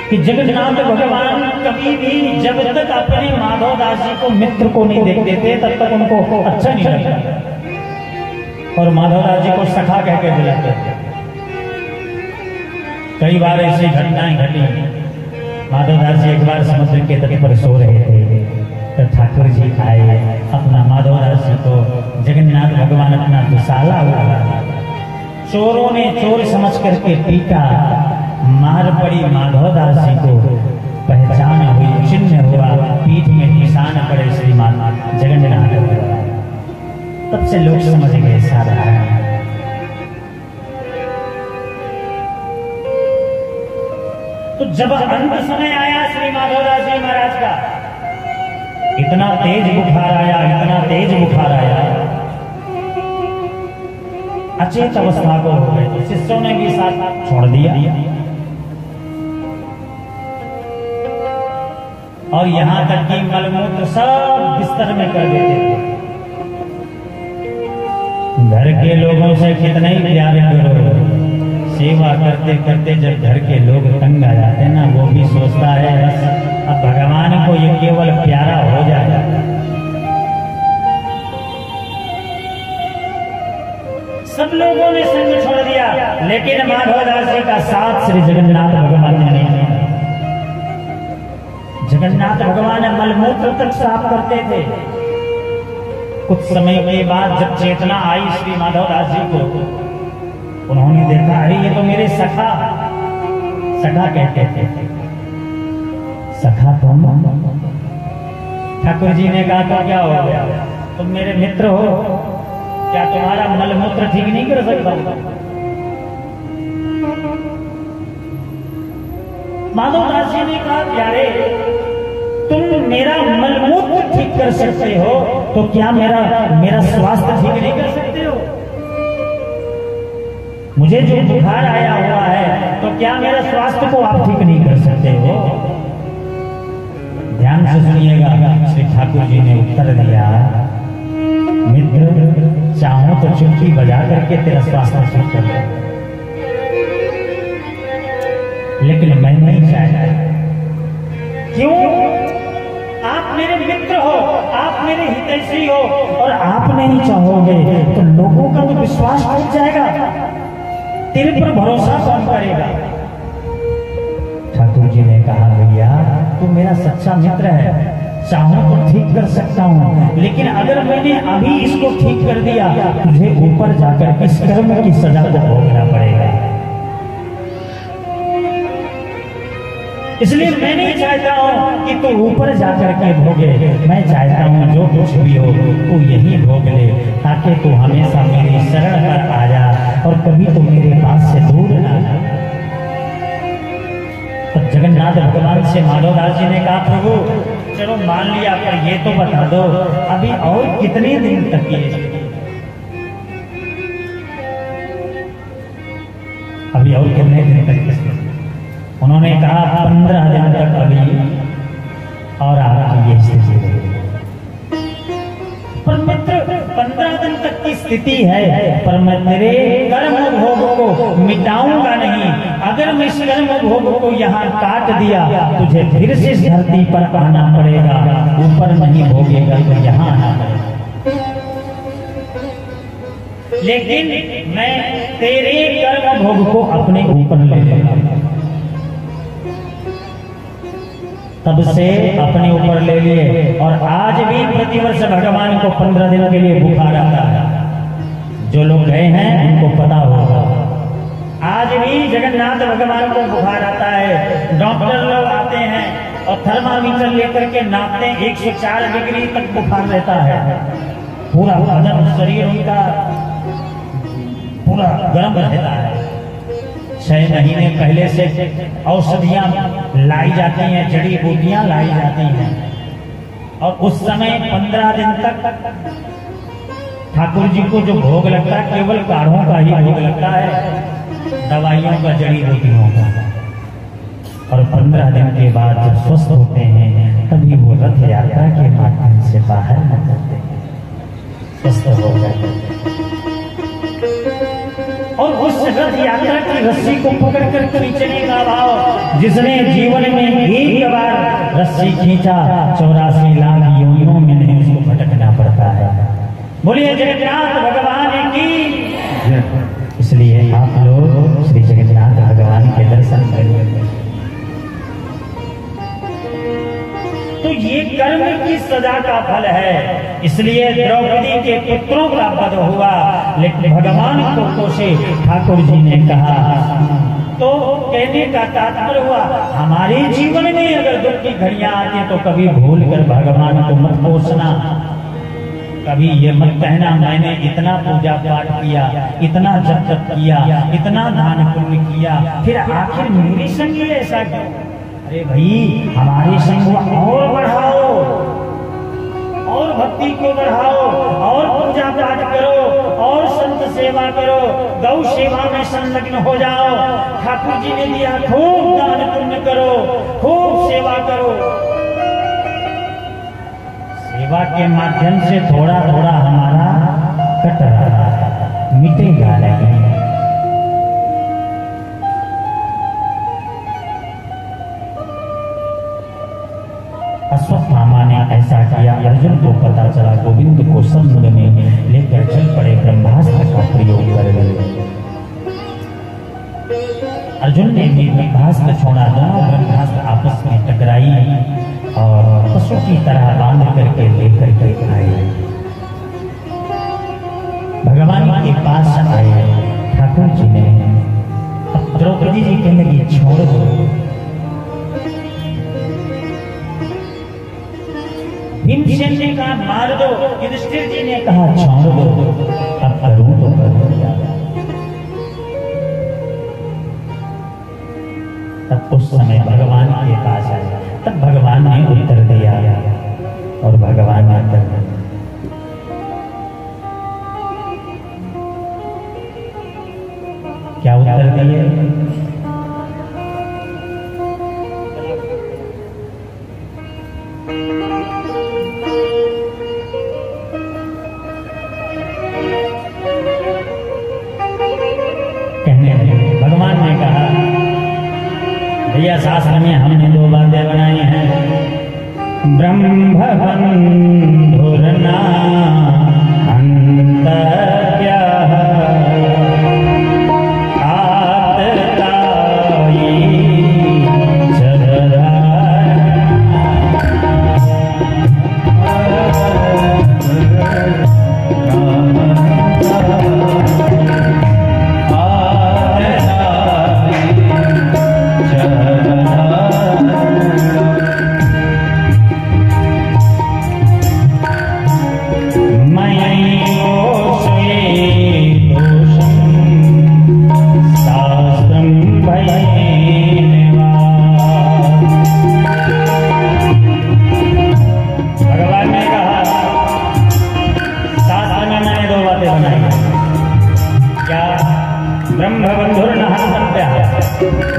कि जगन्नाथ भगवान कभी भी जब तक अपने माधवदास जी को मित्र को नहीं देखते थे तब तक उनको अच्छा नहीं लगता, और माधवदास जी को सखा कह के बुलाते थे। कई बार ऐसी घटनाएं घटी। माधवदास जी एक बार समुद्र के तट पर सो रहे थे, तो ठाकुर जी आए, अपना माधवदास जी को जगन्नाथ भगवान अपना दुसाला हुआ, चोरों ने चोर समझ करके पीटा, मार पड़ी माधवदास जी को, पहचान हुई, चिन्ह हुआ, पीठ में निशान पड़े श्रीमान जगन्नाथ भगवान। तब से लोग समझ गए साधारण। तो जब अंत समय आया श्री माधवदास जी महाराज का, इतना तेज बुखार आया, इतना तेज बुखार आया, अचेत अवस्था को हो गए। तो शिष्यों ने भी साथ छोड़ दिया और यहां तक कि मलमूत्र सब बिस्तर में कर देते थे। घर के लोगों से कितना ही प्यार करो, सेवा करते करते जब घर के लोग तंग आ जाते हैं ना, वो भी सोचता है बस अब भगवान को ये केवल प्यारा हो जाए। सब लोगों ने संग छोड़ दिया, लेकिन माधवदास जी का साथ श्री जगन्नाथ भगवान ने नहीं छोड़ा। जगन्नाथ भगवान मलमूत्र तक साफ करते थे। कुछ समय के बाद जब चेतना आई श्री माधवदास जी को, उन्होंने देखा अरे ये तो मेरे सखा कहते थे। सखा तुम? ठाकुर जी ने कहा तो क्या हो गया, तुम मेरे मित्र हो, क्या तुम्हारा मलमूत्र ठीक नहीं कर सकता? माधवदास जी ने कहा प्यारे, तुम मेरा मलमूत्र ठीक कर सकते हो तो क्या मेरा स्वास्थ्य ठीक नहीं कर सकते हो? मुझे जो बुखार आया हुआ है तो क्या मेरा स्वास्थ्य को आप ठीक नहीं कर सकते हो? ध्यान से सुनिएगा, श्री ठाकुर जी ने उत्तर दिया, मित्र चाहो तो चुटकी बजा करके तेरा स्वास्थ्य ठीक कर दो, लेकिन मैं नहीं चाहता। क्यों? आप मेरे मित्र हो, आप मेरे हितैषी हो, और आप नहीं चाहोगे तो लोगों का तो विश्वास टूट जाएगा, तेरे पर भरोसा कौन करेगा? ठाकुर जी ने कहा भैया तू मेरा सच्चा मित्र है, चाहूं तो ठीक कर सकता हूं, लेकिन अगर मैंने अभी इसको ठीक कर दिया तुझे ऊपर जाकर इस कर्म की सजा को भोगना पड़ेगा। इसलिए मैं नहीं चाहता हूं कि तू ऊपर जाकर के भोगे, मैं चाहता हूं जो कुछ भी हो तू यही भोग ले, ताकि तू हमेशा मेरी शरण पर आ जा और कभी तो मेरे पास से दूर ना जा। तो जगन्नाथ भगवान से माधवदास जी ने कहा प्रभु चलो मान लिया, पर ये तो बता दो अभी और कितने दिन तक ये, अभी और कितने दिन तक? उन्होंने कहा 15 दिन तक अभी और आपकी ये स्थिति रहेगी। पर मित्र 15 दिन तक की स्थिति है, पर मैं तेरे कर्म भोग को मिटाऊंगा नहीं। अगर मैं इस कर्म भोग को यहाँ काट दिया तुझे फिर से इस धरती पर आना पड़ेगा, ऊपर नहीं भोगेगा तो यहाँ आना पड़ेगा। लेकिन मैं तेरे कर्म भोग को अपने ऊपर ले लेगा। तब से अपने ऊपर ले लिए, और आज भी प्रतिवर्ष भगवान को 15 दिन के लिए बुखार आता है। जो लोग गए हैं उनको पता होगा, आज भी जगन्नाथ भगवान को बुखार आता है। डॉक्टर लोग आते हैं और थर्मामीटर लेकर के नापते हैं, 104 डिग्री तक बुखार रहता है। पूरा बदन शरीर उनका पूरा गर्म रहता है। 6 महीने पहले से औषधियां लाई जाती हैं, जड़ी बूटियां लाई जाती हैं, और उस समय 15 दिन तक ठाकुर जी को जो भोग लगता है केवल काढ़ों का ही भोग लगता है, दवाइयों का, जड़ी बूटियों का। और 15 दिन के बाद जब स्वस्थ होते हैं तभी वो रथ यात्रा के माध्यम से बाहर निकलते हैं, स्वस्थ हो जाते हैं। और उस रथ यात्रा की रस्सी को पकड़ कर खींचने का भाव, जिसने जीवन में एक बार रस्सी खींचा 84 लाख योनियों में नहीं उसको भटकना पड़ता है। बोलिए जगन्नाथ भगवान की। इसलिए आप लोग श्री जगन्नाथ भगवान के दर्शन करिए। तो ये कर्म की सजा का फल है। इसलिए द्रौपदी के पुत्रों का वध हुआ, लेकिन भगवान को कोसे ठाकुर जी ने कहा। तो कहने का तात्पर्य हुआ, हमारे जीवन में अगर दुख की घड़ियां आती तो कभी भूल कर भगवान को मत कोसना, कभी ये मत कहना मैंने इतना पूजा पाठ किया, इतना जप किया, इतना दान पुण्य किया, फिर आखिर मेरे संग ऐसा क्यों? अरे भाई, हमारे संग और बढ़ाओ, और भक्ति को बढ़ाओ, और पूजा पाठ करो, और संत सेवा करो, गौ सेवा में संलग्न हो जाओ। ठाकुर जी ने दिया, खूब दान पुण्य करो, खूब सेवा करो। सेवा के माध्यम से थोड़ा थोड़ा हमारा कट रहा है, मिटेगा नहीं। अश्वत्थामा ने ऐसा किया। अर्जुन को पता चला, गोविंद को संग में लेकर चल पड़े, ब्रह्मास्त्र का प्रयोग कर गए। अर्जुन ने भी ब्रह्मास्त्र छोड़ा, दोनों ब्रह्मास्त्र आपस में टकराई और पशु की तरह बांध करके लेकर के आए। भगवान के पास आए ठाकुर जी ने। द्रौपदी जी कहने लगी, छोड़ दो। भीमसेन ने कहा, मार दो। युधिष्ठिर जी ने कहा, छोड़ दो, अब करूं तो करूं क्या। तब उस समय भगवान के पास आया, तब भगवान ने उत्तर दिया। और भगवान ने क्या उत्तर दिए? भगवान ने कहा, भैया शास्त्र में हमने दो बातें बनाई हैं, ब्रह्मबंधुर्ना हन्तव्यः आततायी चरधारणा।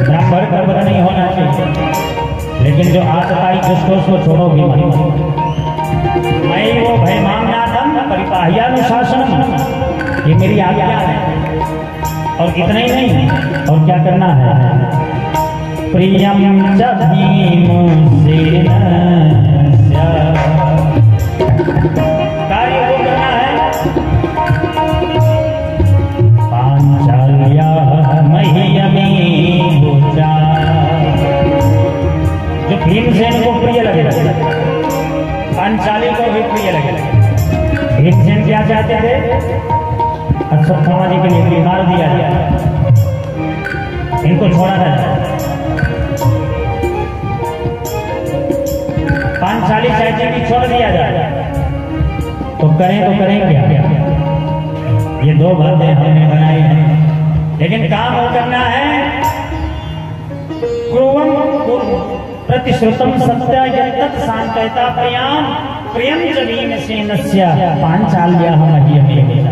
ब्राह्मण गर्भ नहीं होना चाहिए, लेकिन जो आतताई दुष्ट उसको छोड़ो भी मत। मैं वो भयमामनाथम परिपाह्यानुशासनम, ये मेरी आज्ञा है। और इतना ही नहीं, और क्या करना है? प्रियम च भीमसेन कार्य को करना है। पांचाल्या मह्यमी पूजा, जो भीमसेन को प्रिय लगे, पांचाली को भी प्रिय लगे। भीमसेन क्या चाहते थे? अश्वत्थामा जी के लिए मार दिया गया, इनको छोड़ा था। पांचाली चाहते कि छोड़ दिया जाए, तो करें क्या? ये दो बातें हमने बनाई हैं, लेकिन काम वो करना है। कुर्वं प्रतिश्रुतं सत्य यत्तत् शांतयता प्रियं च भीमसेनस्य पांचाल्याः मह्यमेव।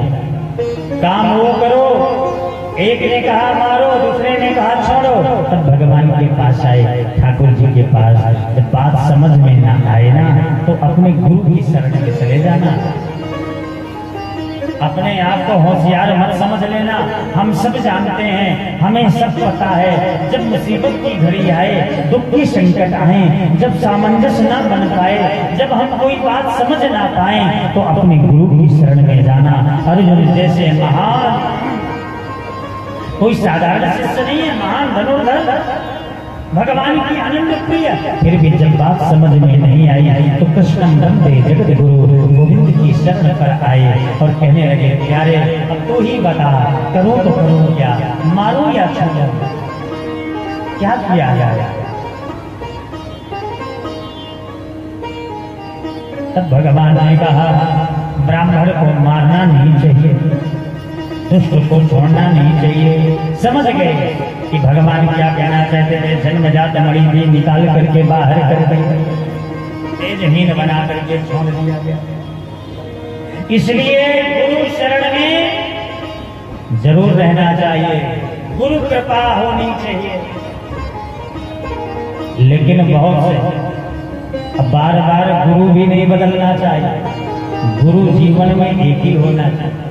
काम वो करो, एक ने कहा मारो, दूसरे ने कहा छोड़ो। तब भगवान के पास आए, ठाकुर जी के पास। जब बात समझ में ना आए ना, तो अपने गुरु की शरण में चले जाना। अपने आप को होशियार मत समझ लेना। हम सब जानते हैं, हमें सब पता है, जब मुसीबत की घड़ी आए, दुख की संकट आए, जब सामंजस्य ना बन पाए, जब हम कोई बात समझ ना पाए, तो अपने गुरु की शरण में जाना। अर्जुन जैसे महान, कोई साधारण शिष्य नहीं है, महान धनुर्धर, भगवान की अनंत प्रिय। फिर भी जब बात समझ में नहीं आई तो कृष्ण वंदे जगत गुरु गोविंद की शरण पर आए और कहने लगे, प्यारे अब तो ही बता, करूं तो करूं क्या, मारूं या छोड़ूं, क्या किया जाए। तब भगवान ने कहा, ब्राह्मण को मारना नहीं चाहिए, दुष्ट को छोड़ना नहीं चाहिए। समझ गए कि भगवान क्या कहना चाहते थे। जन्मजात मणि भी निकाल करके बाहर कर दी, तेजहीन बना करके छोड़ दिया गया। इसलिए गुरु शरण में जरूर रहना चाहिए, गुरु कृपा होनी चाहिए। लेकिन बहुत से अब बार बार गुरु भी नहीं बदलना चाहिए, गुरु जीवन में एक ही होना चाहिए।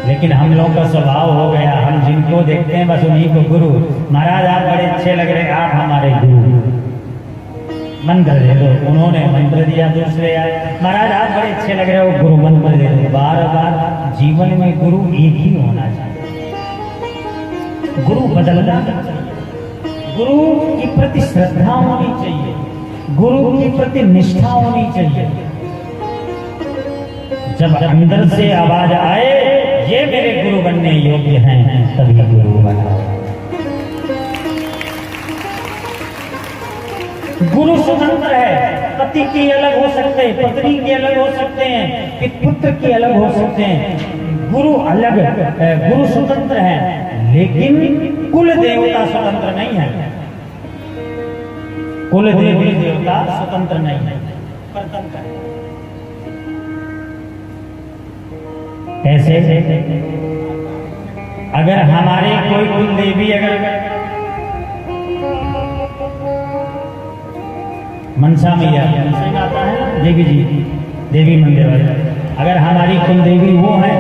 लेकिन हम लोगों का स्वभाव हो गया, हम जिनको देखते हैं बस उन्हीं को गुरु। महाराज आप बड़े अच्छे लग रहे हैं, आप हमारे गुरु, मंत्र दे दो। उन्होंने मंत्र दिया, दूसरे आए, महाराज आप बड़े अच्छे लग रहे हो, गुरु मंत्र दे दो। बार बार जीवन में गुरु एक ही होना चाहिए, गुरु बदलना चाहिए, गुरु के प्रति श्रद्धा होनी चाहिए, गुरु के प्रति निष्ठा होनी चाहिए। जब अंदर से आवाज आए ये मेरे गुरु बनने योग्य हैं, तभी गुरु बनाओ। गुरु स्वतंत्र है, पति के अलग हो सकते हैं, पत्नी के अलग हो सकते हैं, पुत्र के अलग हो सकते हैं। गुरु अलग, गुरु स्वतंत्र है, लेकिन कुल देवता स्वतंत्र नहीं है। कुल देवी देवता स्वतंत्र नहीं है, परतंत्र है। कैसे? अगर हमारे कोई कुल देवी, अगर मनसा मैया आता है देवी जी, देवी मंदिर वाले, अगर हमारी कुल देवी वो है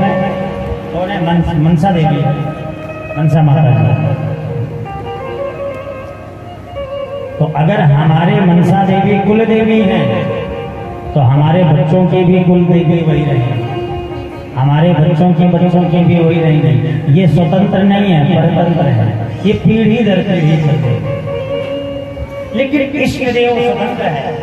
तो मनसा देवी, मनसा माता जी। तो अगर हमारे मनसा देवी कुल देवी है तो हमारे बच्चों की भी कुल देवी वही रहेगी, हमारे बच्चों की भी वही रहेगी। ये स्वतंत्र नहीं है, परतंत्र है, ये पीढ़ी दर पीढ़ी चलते। लेकिन इष्ट देव स्वतंत्र है।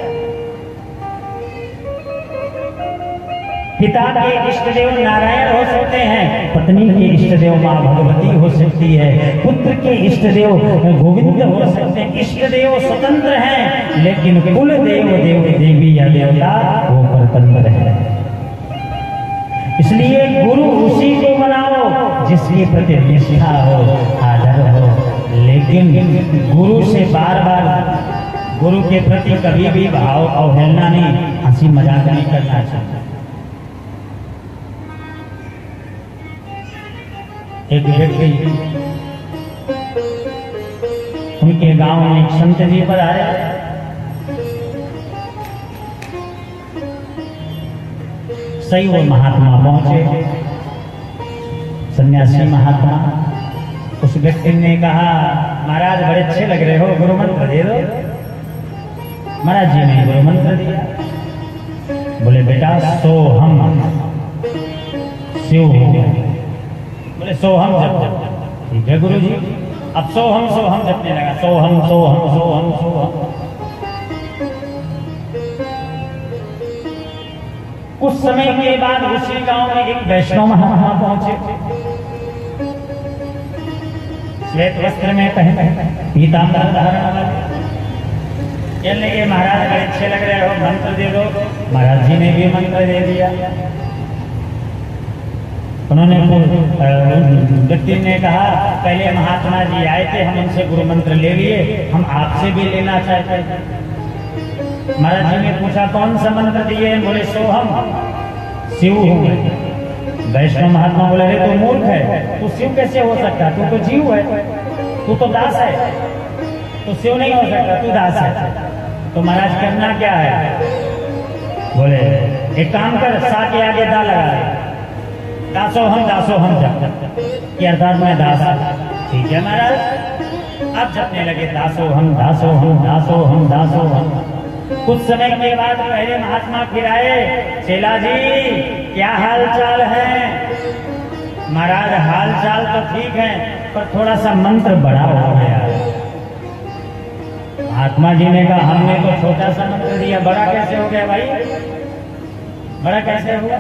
पिता के इष्ट देव नारायण हो सकते हैं, पत्नी के इष्ट देव माँ भगवती हो सकती है, पुत्र के इष्ट देव गोविंद हो सकते हैं। इष्ट देव स्वतंत्र हैं, लेकिन कुल देव देवी या देवता वो परतंत्र है। इसलिए गुरु उसी को बनाओ जिसके प्रति निष्ठा हो, आदर हो। लेकिन गुरु से बार बार, गुरु के प्रति कभी भी भाव अवहेलना नहीं, हंसी मजाक नहीं करना चाहिए। एक व्यक्ति, उनके गांव में एक संत जी पर आए। सही वो महात्मा पहुंचे, सन्यासी महात्मा। उस व्यक्ति ने कहा, महाराज बड़े अच्छे लग रहे हो, गुरु मंत्र दे दो। महाराज जी ने गुरु मंत्र दिया। बोले बेटा सोहम शिव हो गए। बोले सोहम जप। ठीक है गुरु जी। अब सोहम सोहम जपने लगा, सोहम सोहम सोहम सोहम। कुछ समय के बाद उसी गांव में एक वैष्णव महात्मा पहुंचे, श्वेत वस्त्र में पहने, पीतांबर धारण वाले। कहने लगे महाराज बड़े अच्छे लग रहे हो, मंत्र दे दो। महाराज जी ने भी मंत्र दे दिया। उन्होंने व्यक्ति ने कहा, पहले महात्मा जी आए थे, हम उनसे गुरु मंत्र ले लिए, हम आपसे भी लेना चाहते हैं। महाराज जी ने पूछा कौन सा मंत्र दिए? बोले सोहम शिव हूँ। वैष्णव महात्मा बोले अरे तू मूर्ख है, तू शिव कैसे हो सकता? तू तो जीव है, तू तो दास है, तू शिव नहीं हो सकता, तू दास है। तो महाराज करना क्या है? बोले एक काम कर, सा के आगे दा लगा दे, दासोहम जप, कि अर्थात मैं दास। ठीक है महाराज। अब जपने लगे दासोहम दासोहम दासोहम दासोहम। कुछ समय के बाद पहले महात्मा फिर आए, चेला जी क्या हाल चाल है? महाराज हाल चाल तो ठीक है, पर थोड़ा सा मंत्र बड़ा हो गया। महात्मा जी ने कहा हमने तो छोटा सा मंत्र दिया, बड़ा कैसे हो गया भाई, बड़ा कैसे हुआ?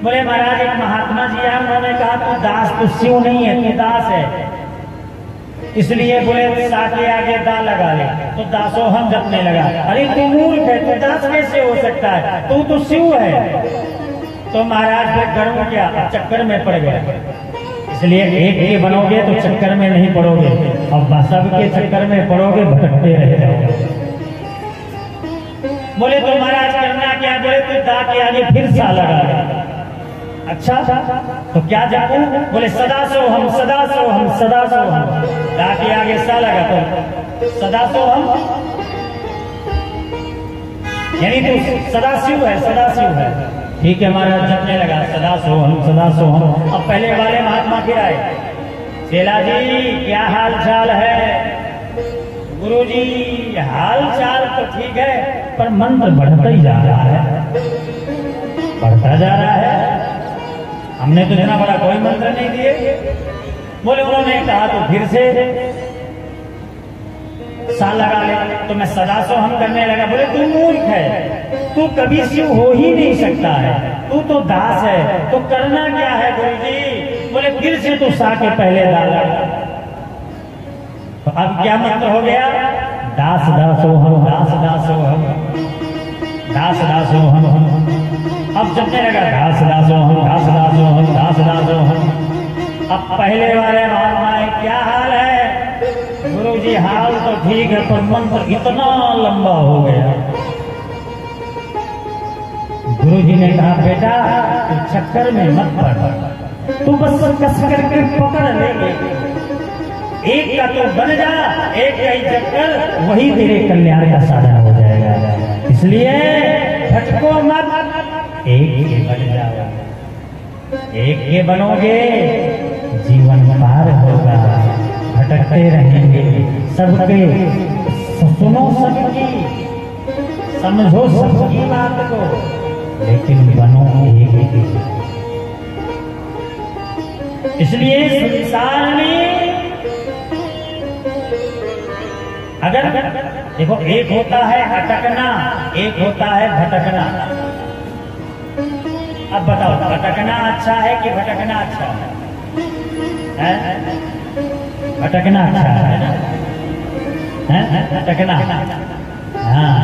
बोले महाराज एक महात्मा जी है, उन्होंने कहा तू दास, तू शिव नहीं है, तू दास है, इसलिए बोले सा के आगे दा लगा ले, तो दासोहम जपने लगा। अरे तू मूर्ख है, तू दास कैसे हो सकता है, तू तो शिव है। तो महाराज फिर गर्व क्या, चक्कर में पड़ गया। इसलिए एक के बनोगे तो चक्कर में नहीं पड़ोगे, और सबके चक्कर में पड़ोगे भटकते रह जाओगे। बोले तो महाराज करना क्या? बोले तू दा के आगे फिर सा लगा ले। अच्छा तो क्या जापू? बोले सदा सो हम, सदा सो हम, सदा सो हम। दा के आगे सा लगा तो सदा सो हम, यानी तू सदा शिव है, सदा शिव है। ठीक है महाराज जपने लगा सदा सो हम, सदा सो हम। अब पहले वाले महात्मा फिर आए, चेला जी क्या हाल चाल है? गुरु जी हाल चाल तो ठीक है, पर मंत्र बढ़ता ही जा रहा है, बढ़ता जा रहा है। हमने तो इतना बड़ा कोई मंत्र नहीं दिए। बोले उन्होंने कहा तो फिर से सा लगा ले, तो मैं सदा सो हम करने लगा। बोले तू मूर्ख है, तू कभी शिव हो ही नहीं सकता है, तू तो दास है, तो करना क्या है गुरु जी? बोले फिर से तू सा के पहले डाला। तो अब क्या मंत्र हो गया? दास दासो हम, दास दासो हम, दास दासो हम। अब जपने लगा दास दासो हम, दास दासो हम, दास दासो हम। अब पहले वाले महात्मा क्या हाल है? गुरु जी हाल तो ठीक है, पर मंत्र इतना लंबा हो गया। गुरु जी ने कहा बेटा तू चक्कर में मत पड़, तू बस कस करके पकड़ ले, एक का तो बन जा, एक का ही चक्कर, वही तेरे कल्याण का साधन हो जाएगा। इसलिए भटको मत, एक के बन जाओ, एक के बनोगे जीवन पार होगा। भटकते रहेंगे सबके, सुनो सबकी, समझो सबकी बात को, लेकिन बनो एक ही। इसलिए संसार में अगर देखो एक होता है अटकना, एक होता है भटकना। अब बताओ भटकना अच्छा है कि भटकना अच्छा है? भटकना अच्छा है ना? भटकना, हाँ,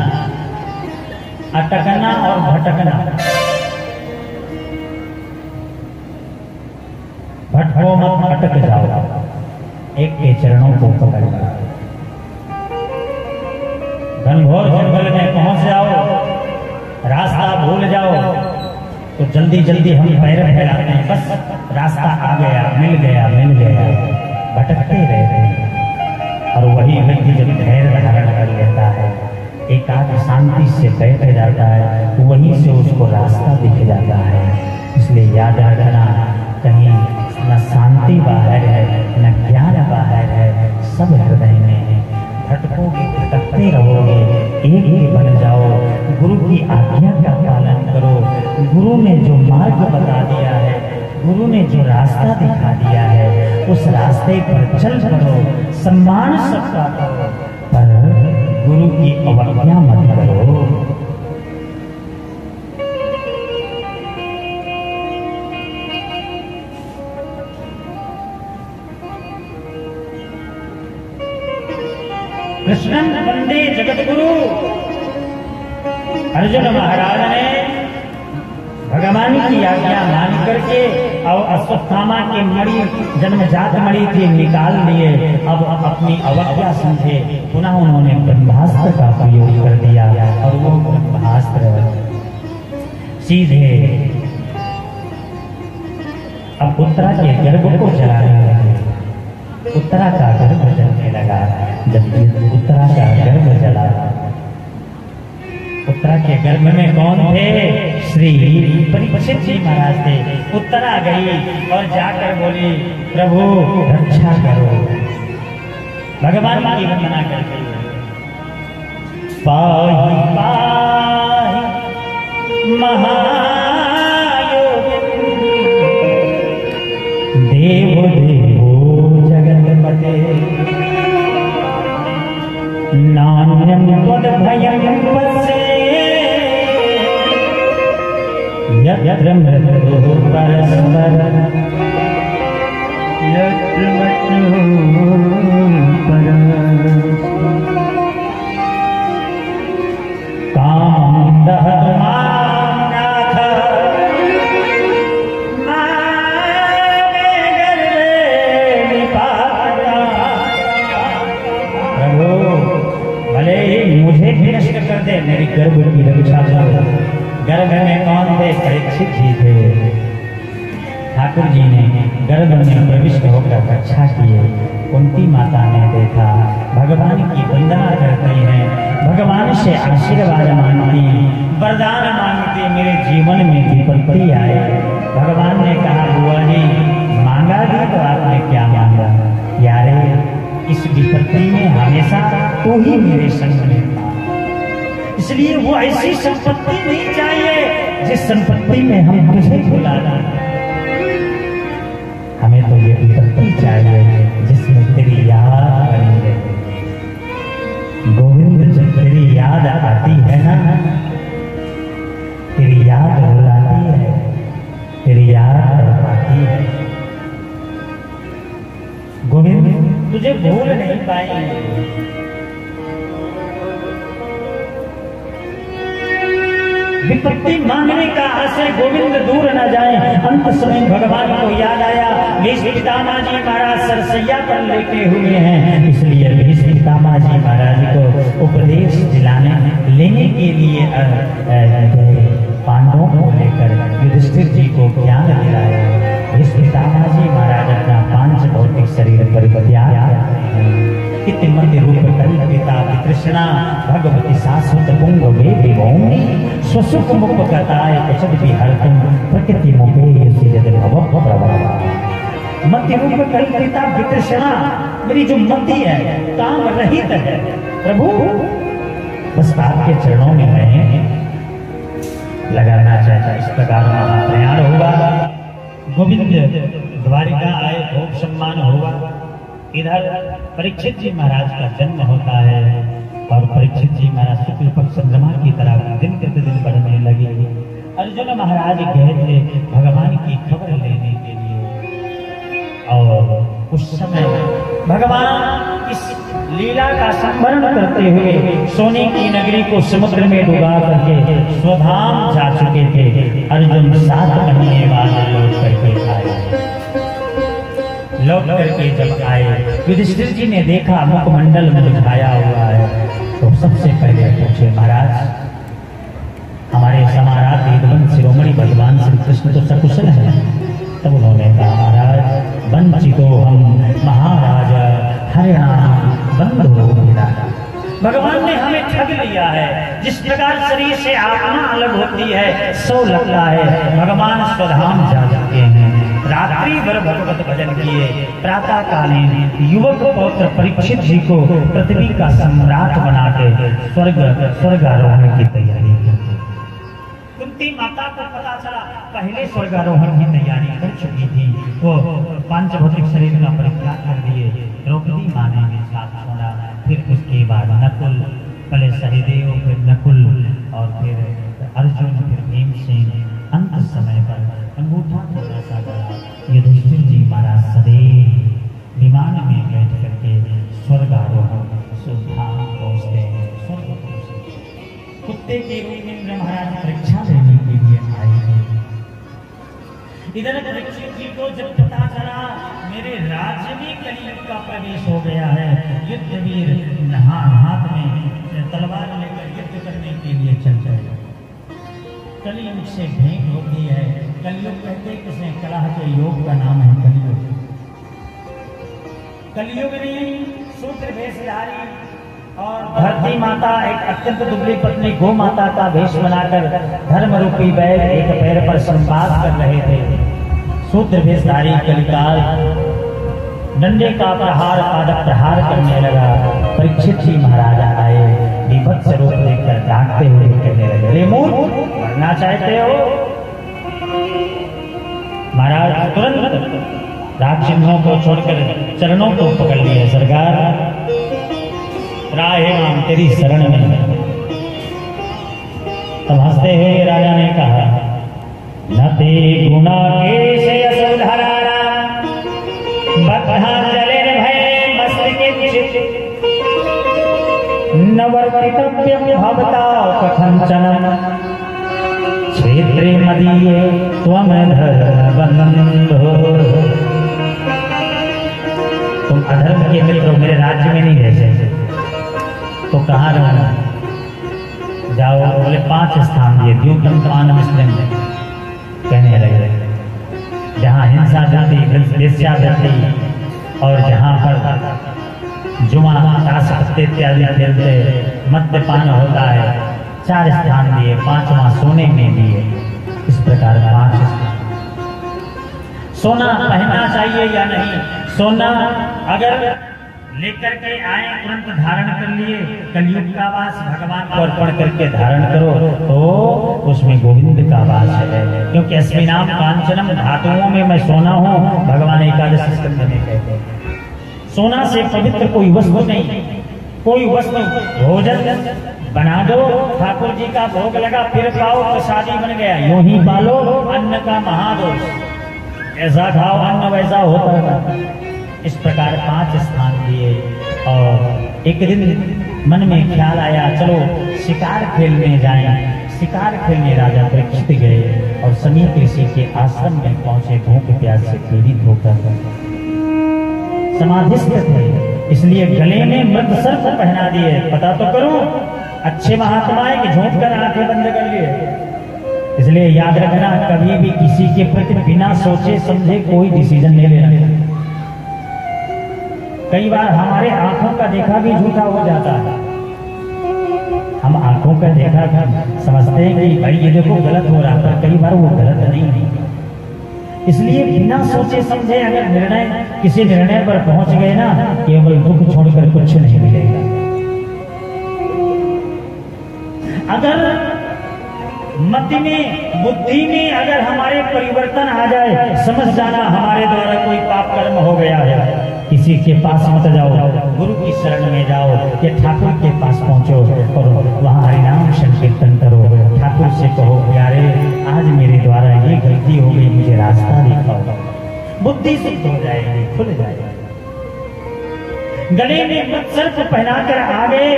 अटकना और भटकना। भटको मत, भटक जाओ, एक के चरणों को पकड़ लो। घनघोर जंगल में पहुंच जाओ, रास्ता भूल जाओ तो जल्दी जल्दी हम पैर फैलाते हैं, बस रास्ता आ गया, मिल गया, मिल गया, भटकते रहते हैं। और वही व्यक्ति जब धैर्य धारण कर लेता है, एकाग्र शांति से बैठ जाता है, वहीं से उसको रास्ता दिख जाता है। इसलिए याद रखना, कहीं न शांति बाहर है, न ज्ञान बाहर है, सब हृदय में है। भटकोगे, भटकते रहोगे, एक ही बन जाओ। गुरु की आज्ञा का पालन करो। गुरु ने जो मार्ग बता दिया है, गुरु ने जो रास्ता दिखा दिया है, उस रास्ते पर चल पड़ो। सम्मान सबका करो, पर गुरु की अवज्ञा मत करो। कृष्णन वंदे जगत गुरु। अर्जुन महाराज ने भगवान की आज्ञा मान करके और अश्वत्थामा के मणि, जन्मजात मणि थे, निकाल लिए। अब अपनी अवज्ञा समझे, पुनः उन्होंने ब्रह्मास्त्र का प्रयोग कर दिया और वो ब्रह्मास्त्र सीधे अब उत्तरा के गर्भ को जलाने लगे। उत्तरा का गर्भ जलने लगा। जब उत्तरा का गर्भ जला, उत्तरा के गर्भ में कौन थे? श्री परीक्षित जी महाराज थे। उत्तरा गई और जाकर बोली प्रभु रक्षा करो, भगवान की वंदना करके पाहि पाहि महायोग देव देवो जगतपते काम्यं त्वद्भयं पश्ये यत्र मृत्युः परस्पर यत्र मृत्युः परस्पर कामं दहतु मां नाथ मामे गर्भे निपाता। प्रभु भले ही मुझे भी नष्ट कर दे, मेरी गर्भ की रक्षा कर। गर्भ में कौन थे? परीक्षित जी थे। ठाकुर जी ने गर्भ में प्रविष्ट होकर रक्षा किए। कुंती माता ने देखा, भगवान की वंदना करती हैं, भगवान से आशीर्वाद मांगती, वरदान मांगती, मेरे जीवन में विपत्ति आए। भगवान ने कहा, बुआ जी मांगा भी तो आपने क्या मांगा? यारे इस विपत्ति में हमेशा तू ही मेरे संग में था, इसलिए वो ऐसी संपत्ति नहीं चाहिए जिस संपत्ति में हम तुझे भुला दें। हमें तो ये विपत्ति चाहिए जिसमें तेरी याद बनी रहे। गोविंद जब तेरी याद आती है ना, तेरी याद रुलाती है, तेरी याद आती है। गोविंद तुझे भूल नहीं पाएंगे। विपत्ति मांगने का आशय गोविंद दूर न जाए। अंत समय भगवान को याद आया, भीष्म पितामह जी महाराज सरसैया पर लेटे हुए हैं, इसलिए भीष्म पितामह जी महाराज को उपदेश दिलाने लेने के लिए पांडवों को लेकर युधिष्ठिर जी को ज्ञान दिलाया। भीष्म पितामह जी महाराज अपना पांच भौतिक शरीर पर इतिमति रूप कल्पिता वितृष्णा भगवती शाश्वत पुंग वे विभौमि स्वसुख मुख कथाय कुशल विहर्तुम प्रकृति मुखे यद भव प्रभव। मति रूप कल्पिता वितृष्णा, मेरी जो मति है काम रहित है प्रभु, बस आपके चरणों में मैं लगाना चाहता। इस प्रकार महाप्रयाण होगा। गोविंद द्वारिका आए, भोग सम्मान होगा। इधर परीक्षित जी महाराज का जन्म होता है और परीक्षित जी महाराज शुक्ल पक्ष चंद्रमा की तरह दिन प्रतिदिन बढ़ने लगे। अर्जुन महाराज गए थे भगवान की खबर लेने के लिए, और उस समय भगवान इस लीला का संवरण करते हुए सोने की नगरी को समुद्र में डुबा करके स्वधाम जा चुके थे। अर्जुन 7 महीने बाद लौट करके आए। लौट करके जब आए, युधिष्ठिर जी ने देखा मुखमंडल मुरझाया हुआ है, तो सबसे पहले पूछे, महाराज हमारे समाराध विद्वान शिरोमणि भगवान श्री कृष्ण तो सकुशल है? तब उन्होंने कहा, महाराज वंचितो हम महाराज हरिणाम बंधु गिरा। भगवान ने हमें ठग लिया है। जिस प्रकार शरीर से आत्मा अलग होती है, सो लगता है भगवान स्वधाम जा चुके हैं। रात्रि भर भगवत भजन किए, प्रातः कालीन युवक पौत्र परीक्षित जी को पृथ्वी का सम्राट बना के स्वर्गारोहण की तैयारी करते। कुंती माता को पता चला, पहले स्वर्गारोहण की तैयारी कर चुकी थी, वो पांचभौतिक शरीर का परित्याग कर दिए। द्रौपदी माँ ने साथ छोड़ा, फिर उसके बाद नकुल, पहले सहदेव, फिर नकुल और फिर अर्जुन, फिर भीमसेन। अंत समय पर अंगूठा थोड़ा सा गड़ा, युधिष्ठिर जी महाराज सदैव विमान में बैठ करके स्वर्गारोहण सुधाम पहुंचते हैं, स्वर्ग पहुंचते। कुत्ते के रूप में महाराज परीक्षा लेने के लिए आए थे। इधर परीक्षित जी को जब पता चला मेरे राज्य में कलयुग का प्रवेश हो गया है, युद्धवीर हाथ में तलवार लेकर युद्ध करने के लिए चल पड़े। कलयुग से भेंट होती है। कलयुग कहते किसने? कलह के योग का नाम है कलयुग। कलयुग ने सूत्र वेशधारी और धरती माता एक अत्यंत दुबली पत्नी गो माता का वेश बनाकर धर्म रूपी बैल एक पैर पर संवाद कर रहे थे। सूत्र वेशधारी कलिकाल डंडे का प्रहार, पादप प्रहार करने लगा। परीक्षित जी महाराज आए, विभत्स रूप देखकर डांटते हुए कहने लगे, रे मूर्ख, मरना चाहते हो? महाराज तुरंत राग चिन्हों को छोड़कर चरणों को पकड़ लिए। सरकार राहे राम तेरी शरण में। तब हंसते हुए राजा ने कहा, न ते गुणा केश यश धरारा बद्धा जले भय मस्तके नवर्तितव्यं भवता कथंचन क्षेत्रे मदीये त्वं धर्मबन्धो। तुम अधर्म के मित्र हो, मेरे राज्य में नहीं रह सकते तो कहाँ रहना? जाओ। बोले 5 स्थान दिए, द्यूतम कान मुस्लिम कहने लगे, जहाँ हिंसा जाती, वेश्यावृत्ति और जहाँ पर जुआ ताश पत्ते इत्यादि खेलते मद्यपान होता है, 4 स्थान दिए, 5वां सोने में दिए। इस प्रकार 5 स्थान। सोना पहनना चाहिए या नहीं? सोना अगर लेकर के आए तुरंत धारण कर लिए, कलयुग का वास भगवान को अर्पण करके धारण करो तो उसमें गोविंद का वास है, क्योंकि अस्मि नाम कांचनम, धातुओं में मैं सोना हूँ, भगवान एकादश स्कंद में कहते हैं। सोना से पवित्र कोई वस्तु नहीं, कोई वस्तु भोजन बना दो, ठाकुर जी का भोग लगा, फिर खाओ प्रसादी बन गया, यूं ही पालो अन्न का महादोष, ऐसा खाओ अन्न वैसा होता है। इस प्रकार 5 स्थान दिए। और एक दिन मन में ख्याल आया, चलो शिकार खेलने जाएं। शिकार खेलने राजा परीक्षित गए और समीप ऋषि के आश्रम में पहुंचे। भूख प्यास से पीड़ित होकर समाधिस्थ थे, इसलिए गले में मृत सर्प पहना दिए। पता तो करो, अच्छे महात्मा है कि झूठ कर आंखें बंद कर लिए। इसलिए याद रखना, कभी भी किसी के प्रति बिना सोचे समझे कोई डिसीजन नहीं लेना। कई बार हमारे आंखों का देखा भी झूठा हो जाता है। हम आंखों का देखा समझते हैं कि भाई ये देखो गलत हो रहा है, पर कई बार वो गलत नहीं है। इसलिए बिना सोचे समझे अगर किसी निर्णय पर पहुंच गए ना, केवल दुख छोड़कर कुछ नहीं मिलेगा। अगर मति में, बुद्धि में अगर हमारे परिवर्तन आ जाए, समझ जाना हमारे द्वारा कोई पाप कर्म हो गया है। किसी के पास मत जाओ, गुरु की शरण में जाओ या ठाकुर के पास पहुंचो और वहां हरिनाम संकीर्तन करो। ठाकुर से कहो, प्यारे आज मेरे द्वारा ये गलती हो गई, मुझे रास्ता दिखाओ। बुद्धि सिद्ध हो जाएगी, खुल जाएगी। गले में मृत सर्प पहनाकर आ गए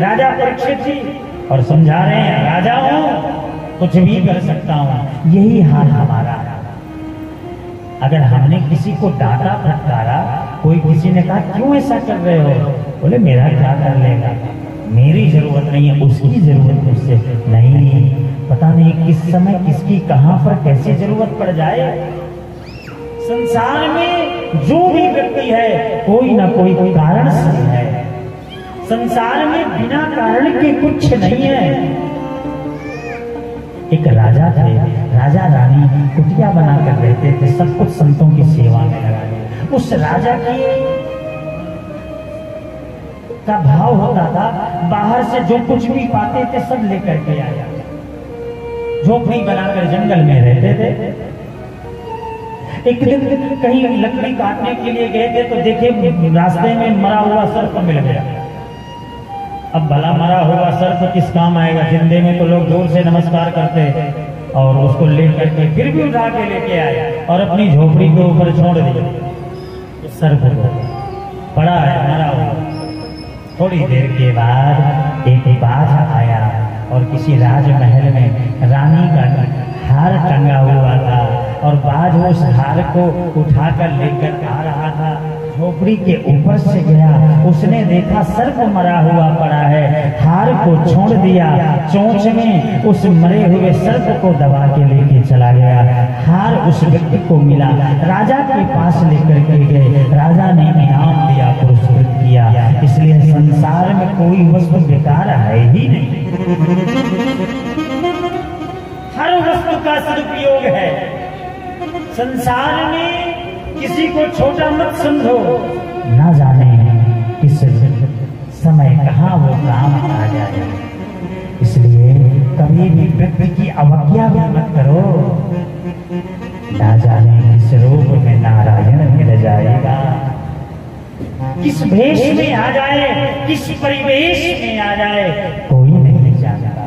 राजा परीक्षित जी और समझा रहे हैं, राजा हूं, कुछ भी कर सकता हूं। यही हाल हमारा है। अगर हमने किसी को डांटा फटकारा, कोई किसी ने कहा क्यों ऐसा कर रहे हो, बोले मेरा क्या कर लेगा, मेरी जरूरत नहीं है, उसकी जरूरत मुझसे नहीं। पता नहीं किस समय किसकी कहां पर कैसे जरूरत पड़ जाए। संसार में जो भी व्यक्ति है कोई ना कोई कारण से है। संसार में बिना कारण के कुछ नहीं है। एक राजा थे, राजा रानी कुटिया बनाकर रहते थे, सब कुछ संतों की सेवा में लगा। उस राजा की का भाव होता था, बाहर से जो कुछ भी पाते थे सब लेकर के आया। झोपड़ी बनाकर जंगल में रहते थे। एक दिन कहीं लकड़ी काटने के लिए गए थे तो देखे रास्ते में मरा हुआ सर्प मिल गया। अब भला मरा हुआ सर्प किस काम आएगा, जिंदे में तो लोग जोर से नमस्कार करते और उसको ले करके फिर भी उठा के लेके आए और अपनी झोपड़ी के ऊपर छोड़ दिया। सर्प पड़ा है मरा हुआ। थोड़ी देर के बाद एक बाज आया और किसी राजमहल में रानी का हार टंगा हुआ था और बाज उस हार को उठाकर लेकर आ रहा था। झोपड़ी के ऊपर से गया, उसने देखा सर्प मरा हुआ पड़ा है, हार को छोड़ दिया, चोंच में उस मरे हुए सर्प को दबा के लेके चला गया। हार उस व्यक्ति को मिला, राजा के पास लेकर के गए, राजा ने इनाम दिया, पुरस्कृत किया। इसलिए संसार में कोई वस्तु बेकार है ही नहीं, हर वस्तु का सदुपयोग है। संसार में किसी को छोटा मत समझो, ना जाने किस समय कहाँ वो काम आ जाए। इसलिए कभी भी व्यक्ति की अवज्ञा भी मत करो, ना जाने किस रूप में नारायण मिल जाएगा, किस किस भेष में आ जाए, किस परिवेश में आ जाए, कोई नहीं जानता।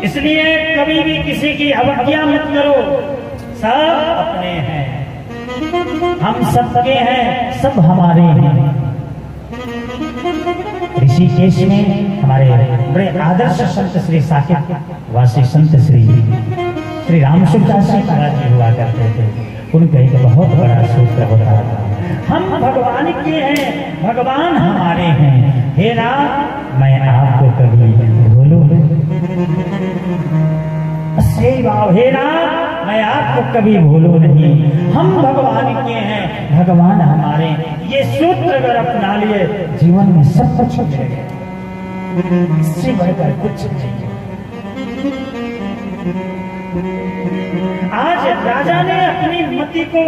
इसलिए कभी भी किसी की अवज्ञा मत करो। सब अपने हैं, हम सबके हैं, सब हमारे हैं। ऋषिकेश में हमारे बड़े आदर्श संत श्री साकेत वासी संत श्री रामसुखदास जी महाराज जी हुआ करते थे। उनका एक बहुत बड़ा सूत्र होता था, हम भगवान के हैं, भगवान हमारे हैं। हे राम, मैं आपको कभी भूलूं नहीं। हे राम, मैं आपको कभी भूलूं नहीं। हम भगवान के हैं, भगवान हमारे। ये सूत्र अगर अपना लिए जीवन में सब कुछ हो जाएगा, इससे बढ़कर कुछ नहीं। आज राजा ने अपनी मति को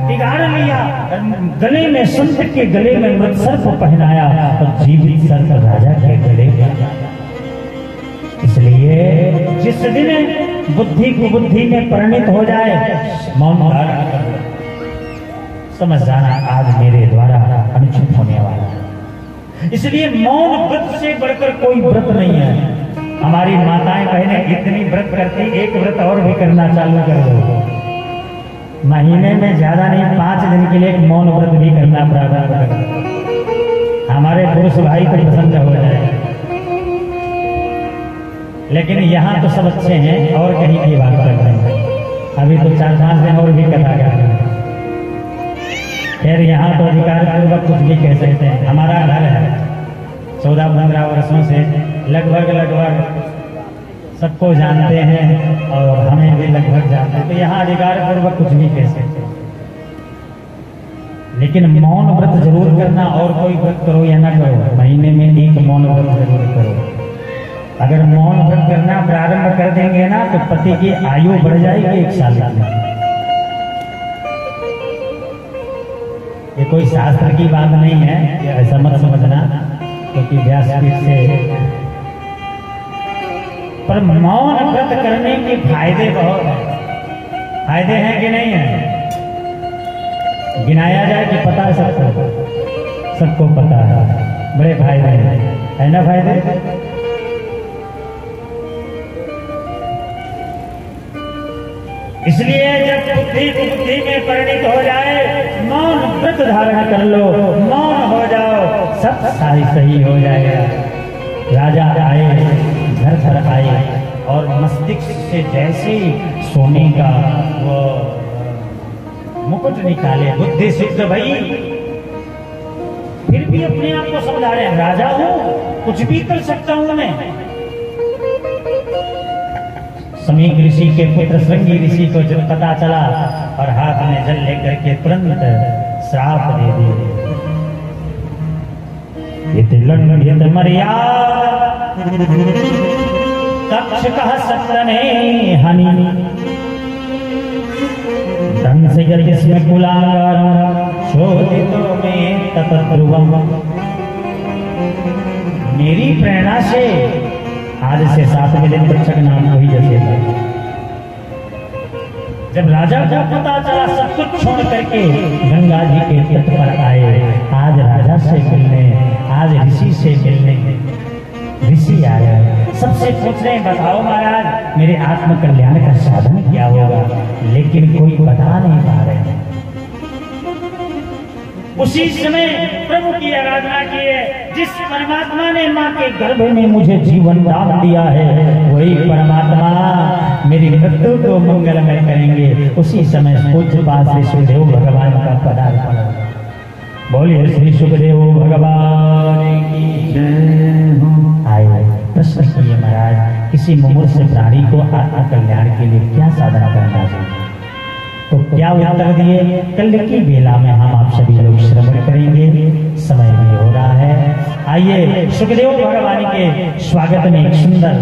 बिगाड़ लिया, गले में संत के गले में मृत सर्प पहनाया और जीवित सर्प राजा के गले में। इसलिए जिस दिन बुद्धि को बुद्धि में परिणित हो जाए, मौन धारण कर समझ जाना आज मेरे द्वारा अनुचित होने वाला है। इसलिए मौन व्रत से बढ़कर कोई व्रत नहीं है। हमारी माताएं बहनें इतनी व्रत करती, एक व्रत और भी करना चालू कर दो। महीने में ज्यादा नहीं, 5 दिन के लिए एक मौन व्रत भी करना प्रारंभ कर। हमारे पुरुष भाई को पसंद हो जाए। लेकिन यहाँ तो सब अच्छे हैं और कहीं की बात कर रहे हैं। अभी तो 4-5 दिन और भी कथा कर रहे हैं। फिर यहाँ तो अधिकार पूर्वक कुछ भी कह सकते हैं। हमारा घर है 14-15 वर्षों से लगभग सबको जानते हैं और हमें भी लगभग जानते हैं, तो यहाँ अधिकार पूर्वक कुछ भी कह सकते हैं। लेकिन मौन व्रत जरूर करना, और कोई व्रत करो या ना करो, महीने में एक मौन व्रत जरूर करो। अगर मौन व्रत करना प्रारंभ कर देंगे ना तो पति की आयु बढ़ जाएगी 1 साल की। ये कोई शास्त्र की बात नहीं है, ऐसा मत समझना, क्योंकि व्यासपीठ से। पर मौन व्रत करने के फायदे बहुत हैं। फायदे हैं कि नहीं है? गिनाया जाए कि पता है सबको? सबको पता है, बड़े फायदे हैं, है ना फायदे? इसलिए जब बुद्धि में परिणित हो जाए, मौन व्रत धारण कर लो, मौन हो जाओ, सब सही हो जाएगा। राजा आए, घर आए और मस्तिष्क से जैसे सोने का वो मुकुट निकाले, बुद्धि सिद्ध भई, फिर भी अपने आप को समझा रहे हैं राजा हूं, कुछ भी कर सकता हूं मैं। समीक ऋषि के पुत्र श्रृंगी ऋषि को जब पता चला और हाथ में जल लेकर के तुरंत श्राप दे दिए। तक्षकः सत्तने हनि दंस यज्ञ कुलांगारं शोधितो में ततध्रुवम्। मेरी प्रेरणा से आज से 7वें दिन तक्षक नाम वही जैसे था। जब राजा को पता चला, सब कुछ छोड़ करके गंगा जी के तट पर आए। आज राजा से मिलने, आज ऋषि से मिलने ऋषि आया। सबसे पूछ रहे हैं बताओ महाराज मेरे आत्म कल्याण का साधन क्या होगा, लेकिन कोई बता नहीं पा रहे हैं। उसी समय प्रभु की आराधना की है। जिस परमात्मा ने माँ के गर्भ में मुझे जीवन दान दिया है, वही परमात्मा मेरी मृत्यु को मंगलमय करेंगे। उसी समय पूज्य पास श्री सुखदेव भगवान का पदार्पण। बोलिए श्री सुखदेव भगवान की जय हो। आए प्रश्न किए महाराज, किसी मुमूर्ष प्राणी को आत्म कल्याण के लिए क्या साधना करना चाहिए? तो क्या उत्तर दिए? कल की बेला में हम आप सभी लोग श्रवण करेंगे। समय भी हो रहा है। आइए सुखदेव भगवान के स्वागत में एक सुंदर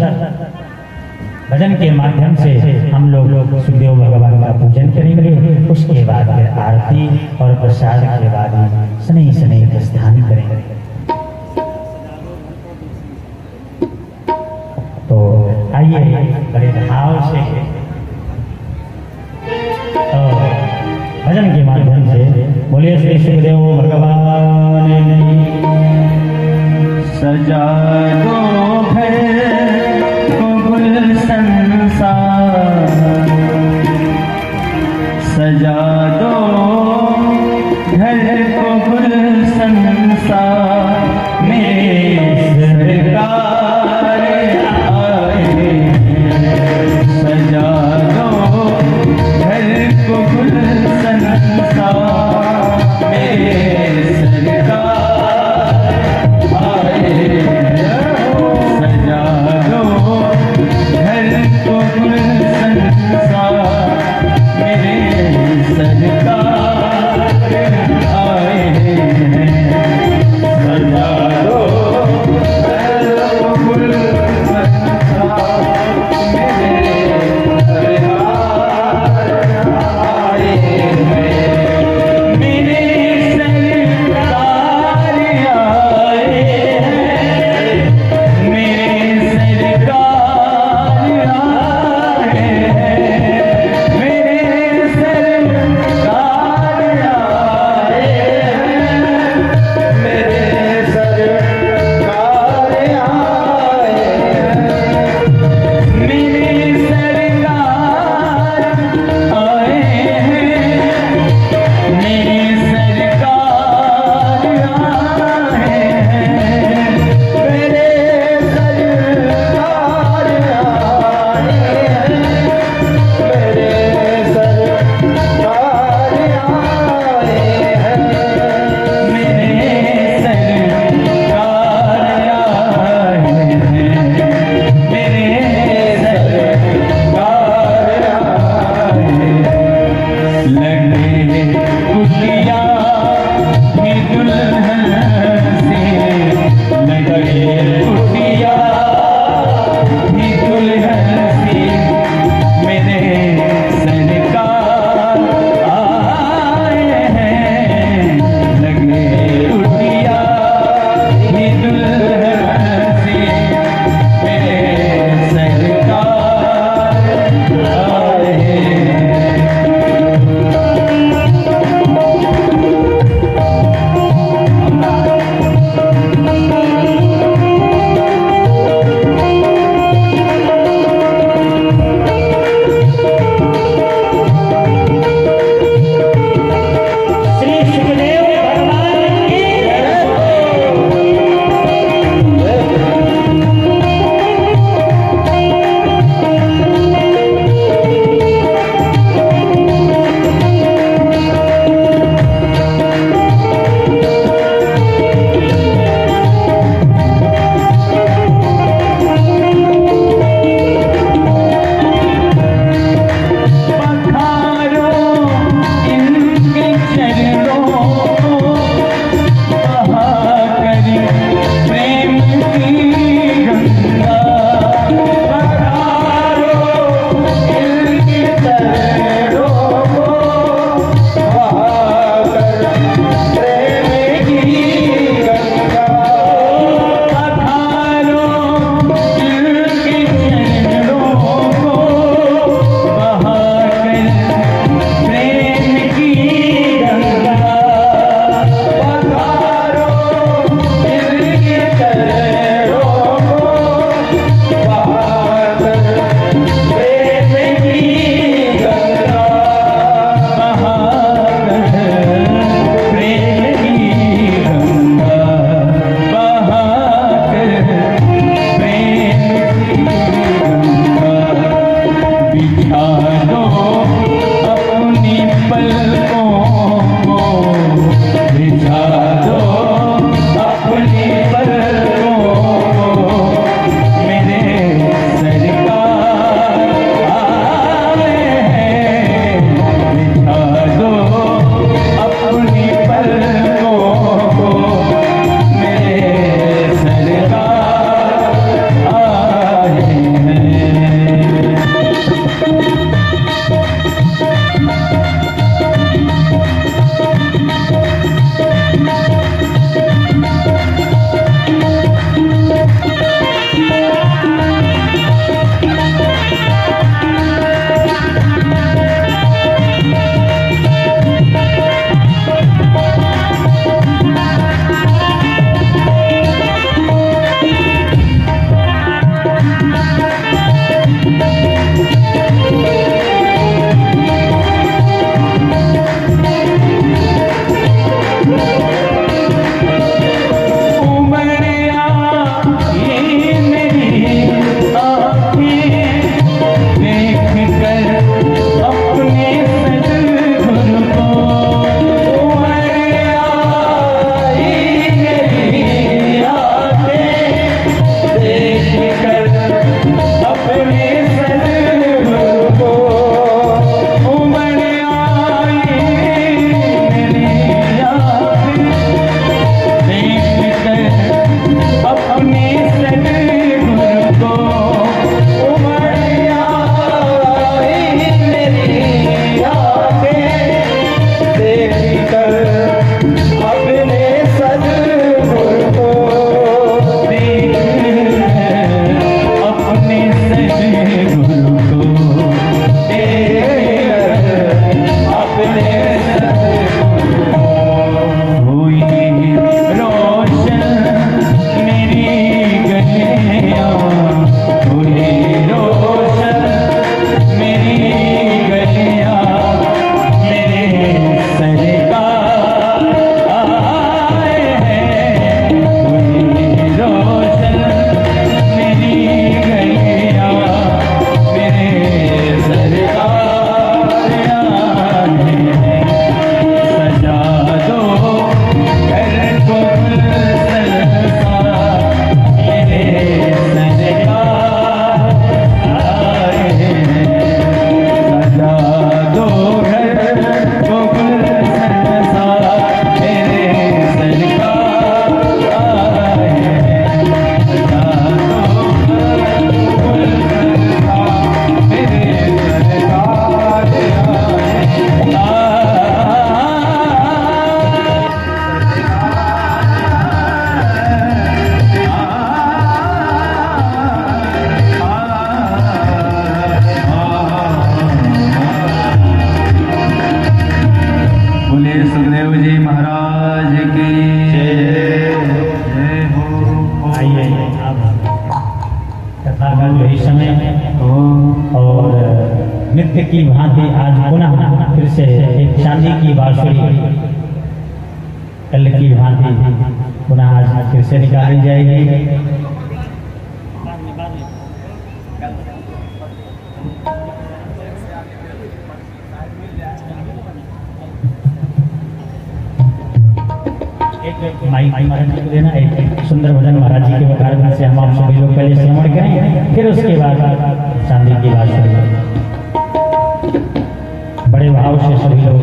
भजन के माध्यम से हम लोग सुखदेव भगवान का पूजन करेंगे। उसके बाद फिर आरती और प्रसाद के बाद स्नेह स्नेह प्रस्थान करेंगे। तो आइए बड़े भाव से भजन के माध्यम से। बोलिए श्री सुखदेव भगवान सजा दो घर को गुलशन सा, सजा दो घर को गुलशन सा, मेरे सरकार आए। सजा दो घर को गुलशन सा, मेरे सरकार आए। भांति आज पुनः फिर से एक चांदी की बांसुरी कल की भांति पुनः आज फिर से निकाली जाएगी। माइक महाराज जी को देना, एक सुंदर भजन महाराज जी के वकालत से हम आप सभी लोग पहले श्रवण करें, फिर उसके बाद चांदी की बांसुरी बड़े भाव से सभी लोग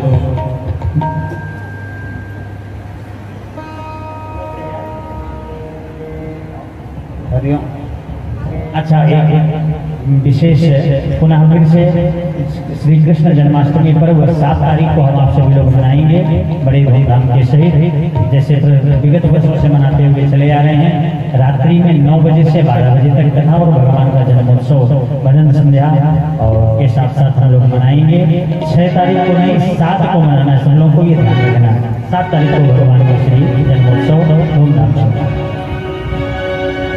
अच्छा एक विशेष पुनः फिर से श्री कृष्ण जन्माष्टमी पर्व 7 तारीख को हम आप सभी लोग मनाएंगे बड़े धूमधाम के सहित, जैसे विगत वर्षों से मनाते हुए चले आ रहे हैं। रात्रि में 9 बजे से 12 बजे तक कथा और भगवान का जन्मोत्सव भजन संध्या और के साथ साथ हम लोग मनाएंगे। 6 तारीख को नहीं 7 को मनाना है, सब लोगों को ये ध्यान रखना है। 7 तारीख को भगवान का श्री जन्मोत्सव धूमधाम से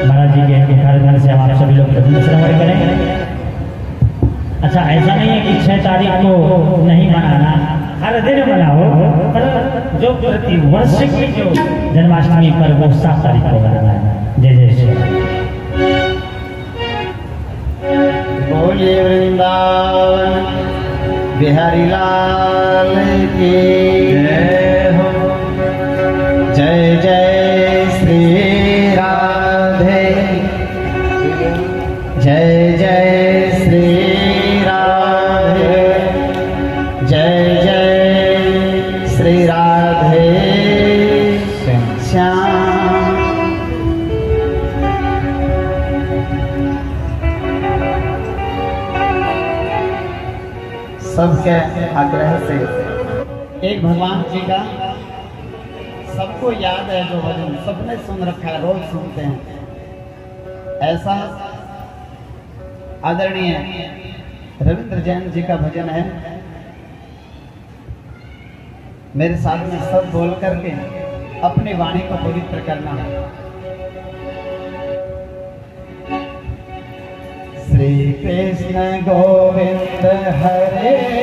महाराज जी के कार्यक्रम से हम आप सभी लोग भजन श्रवण करें। अच्छा, ऐसा नहीं है कि 6 तारीख को नहीं मनाना, हर दिन मनाओ, पर जो प्रति वर्ष की जो जन्माष्टमी पर वो 7 तारीख को मनाना है। जय जय श्री बोलिए वृंदावन बिहारी लाल की जय हो। जय जय श्री राधे, जय जय श्री राधे, जय जय श्री राधे श्याम। सबके आग्रह से एक भगवान जी का सबको याद है जो भजन सबने सुन रखा है, रोज सुनते हैं। ऐसा आदरणीय रविंद्र जैन जी का भजन है, मेरे साथ में सब बोल करके अपनी वाणी को पवित्र करना है। श्री कृष्ण गोविंद हरे